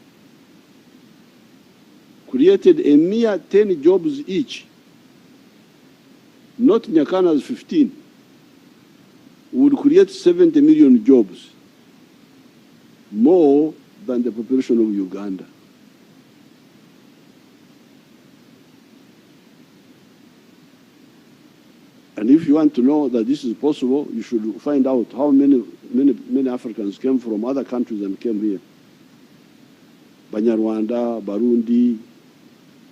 Speaker 3: created a mere 10 jobs each, not Nyakana's 15, would create 70 million jobs, more than the population of Uganda. And if you want to know that this is possible, you should find out how many Africans came from other countries and came here. Banyarwanda, Barundi,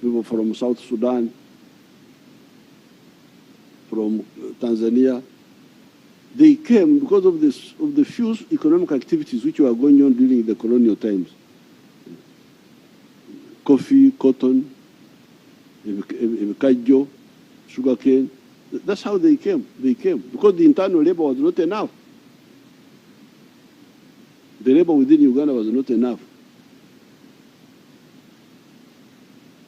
Speaker 3: people from South Sudan, from Tanzania. They came because of the few economic activities which were going on during the colonial times. Coffee, cotton, kajo, sugarcane. That's how they came. They came because the internal labor was not enough. The labor within Uganda was not enough.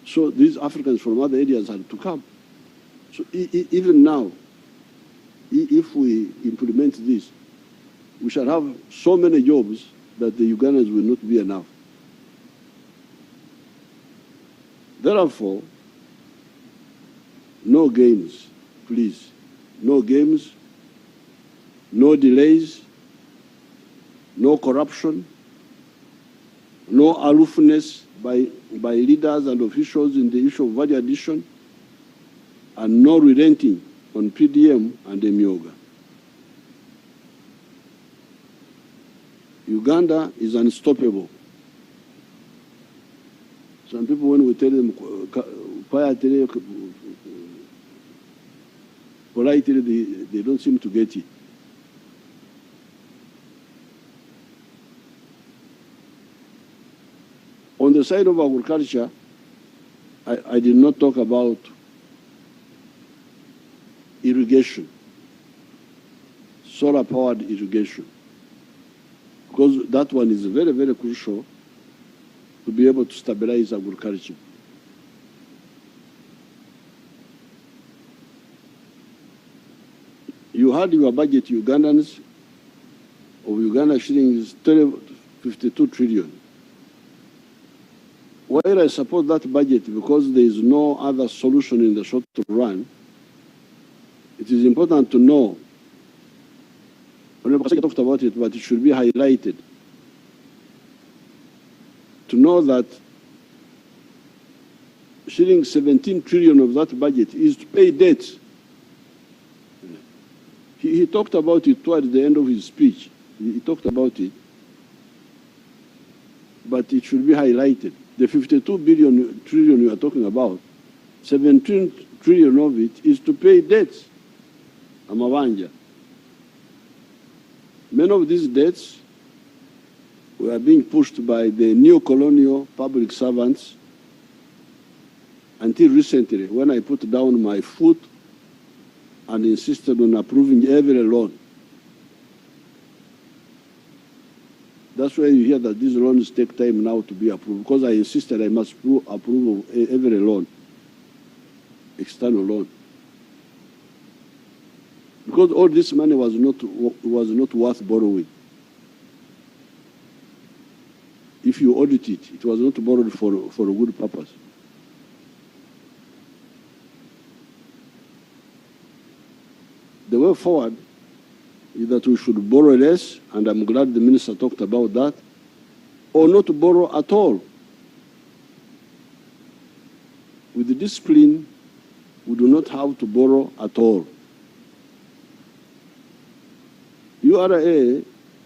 Speaker 3: So these Africans from other areas had to come. So even now, if we implement this, we shall have so many jobs that the Ugandans will not be enough. Therefore, no games, please. No games, no delays, no corruption, no aloofness by leaders and officials in the issue of value addition, and no relenting on PDM and Emyoga. Uganda is unstoppable. Some people, when we tell them quietly, politely, they don't seem to get it. On the side of agriculture, I did not talk about irrigation, solar-powered irrigation, because that one is very, very crucial to be able to stabilize agriculture. You had your budget, Ugandans, of Uganda shillings 52 trillion. While I support that budget because there is no other solution in the short run, it is important to know, I talked about it, but it should be highlighted, to know that shilling 17 trillion of that budget is to pay debts. He talked about it towards the end of his speech. He talked about it. But it should be highlighted. The 52 trillion you are talking about, 17 trillion of it is to pay debts. Amabanja. Many of these debts were being pushed by the neo-colonial public servants until recently, when I put down my foot and insisted on approving every loan. That's why you hear that these loans take time now to be approved, because I insisted I must approve of every loan, external loan. Because all this money was not worth borrowing. If you audit it, it was not borrowed for a good purpose. The way forward is that we should borrow less, and I'm glad the minister talked about that, or not to borrow at all. With the discipline, we do not have to borrow at all. URA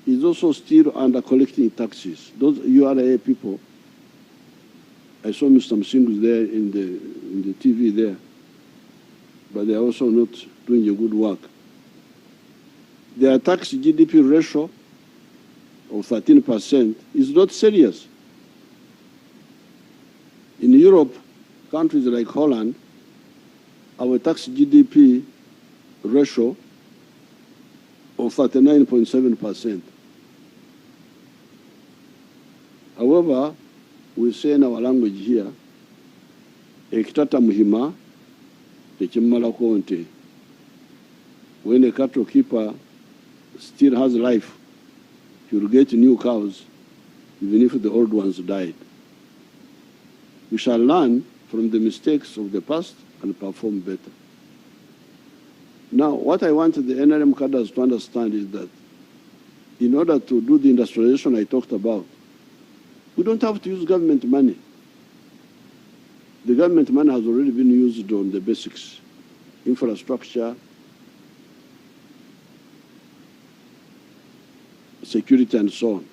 Speaker 3: is also still under collecting taxes. Those URA people, I saw Mr. Msingus there in the TV there, but they are also not doing a good work. Their tax GDP ratio of 13% is not serious. In Europe, countries like Holland, our tax GDP ratio of 39.7%. However, we say in our language here, ekitata muhima tekimala konte. When a cattle keeper still has life, he will get new cows, even if the old ones died. We shall learn from the mistakes of the past and perform better. Now, what I want the NRM cadres to understand is that in order to do the industrialization I talked about, we don't have to use government money. The government money has already been used on the basics, infrastructure, security, and so on.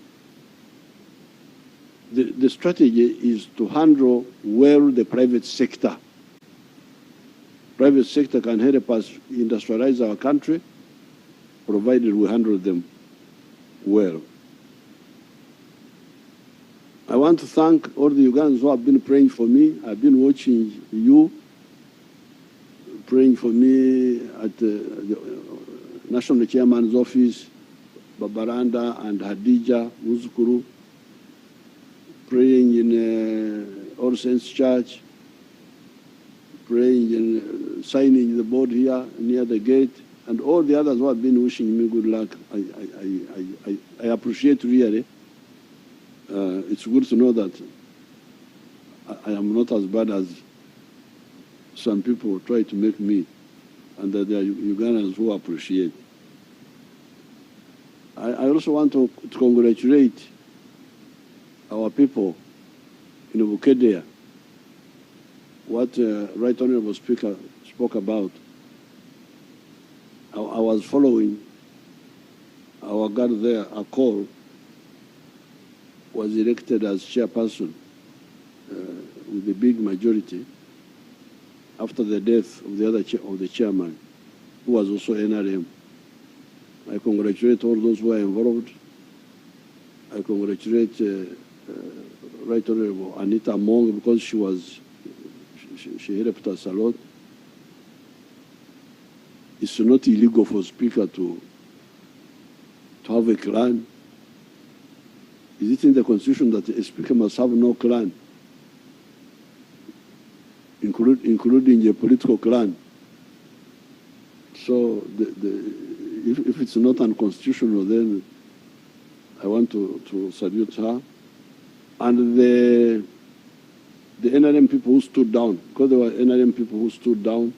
Speaker 3: The strategy is to handle well the private sector. Private sector can help us industrialize our country, provided we handle them well. I want to thank all the Ugandans who have been praying for me. I've been watching you, praying for me at the National Chairman's office, Babaranda and Hadija Muzukuru, praying in All Saints Church, praying in signing the board here near the gate, and all the others who have been wishing me good luck. I appreciate really. It's good to know that I am not as bad as some people try to make me, and that there are Ugandans who appreciate. I also want to congratulate our people in Bukedea. What Right Honorable Speaker spoke about, I was following our guard there, a call, was elected as chairperson with a big majority after the death of the chairman, who was also NRM. I congratulate all those who are involved. I congratulate Right Honorable Anita Mong, because she helped us a lot. It's not illegal for a speaker to have a clan. Is it in the Constitution that a speaker must have no clan, including a political clan? So if it's not unconstitutional, then I want to salute her. And the NRM people who stood down, because there were NRM people who stood down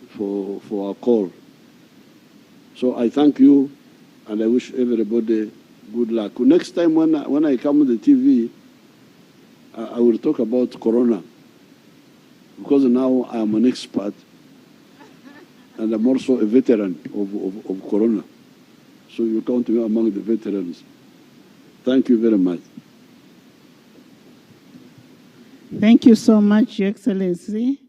Speaker 3: for our call. So I thank you, and I wish everybody good luck. Next time when I come on the TV, I will talk about Corona. because now I am an expert and I'm also a veteran of Corona. So you count me among the veterans. Thank you very much.
Speaker 2: Thank you so much, Your Excellency,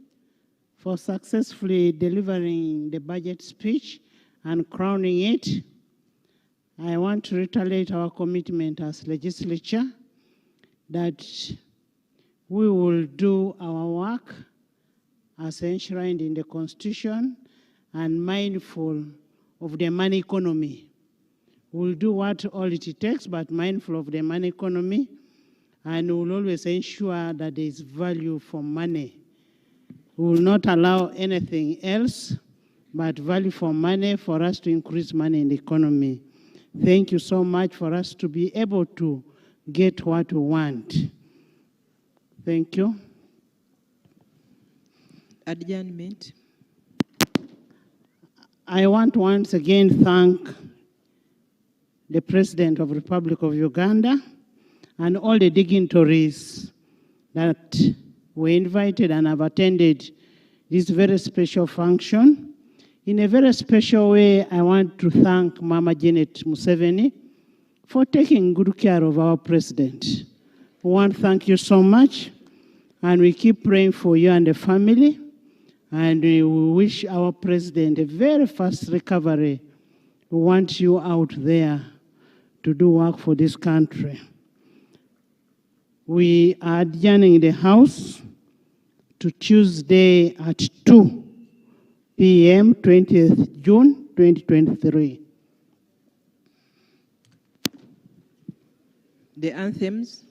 Speaker 2: for successfully delivering the budget speech and crowning it. I want to reiterate our commitment as legislature that we will do our work as enshrined in the Constitution and mindful of the money economy. We'll do what all it takes, but mindful of the money economy, and we'll always ensure that there is value for money. We will not allow anything else but value for money for us to increase money in the economy. Thank you so much for us to be able to get what we want. Thank you.
Speaker 4: Adjournment.
Speaker 2: I want to once again thank the President of the Republic of Uganda and all the dignitaries that were invited and have attended this very special function. In a very special way, I want to thank Mama Janet Museveni for taking good care of our president. We want to thank you so much, and we keep praying for you and the family, and we wish our president a very fast recovery. We want you out there to do work for this country. We are adjourning the House to Tuesday at 2 p.m., 20th June, 2023.
Speaker 4: The anthems.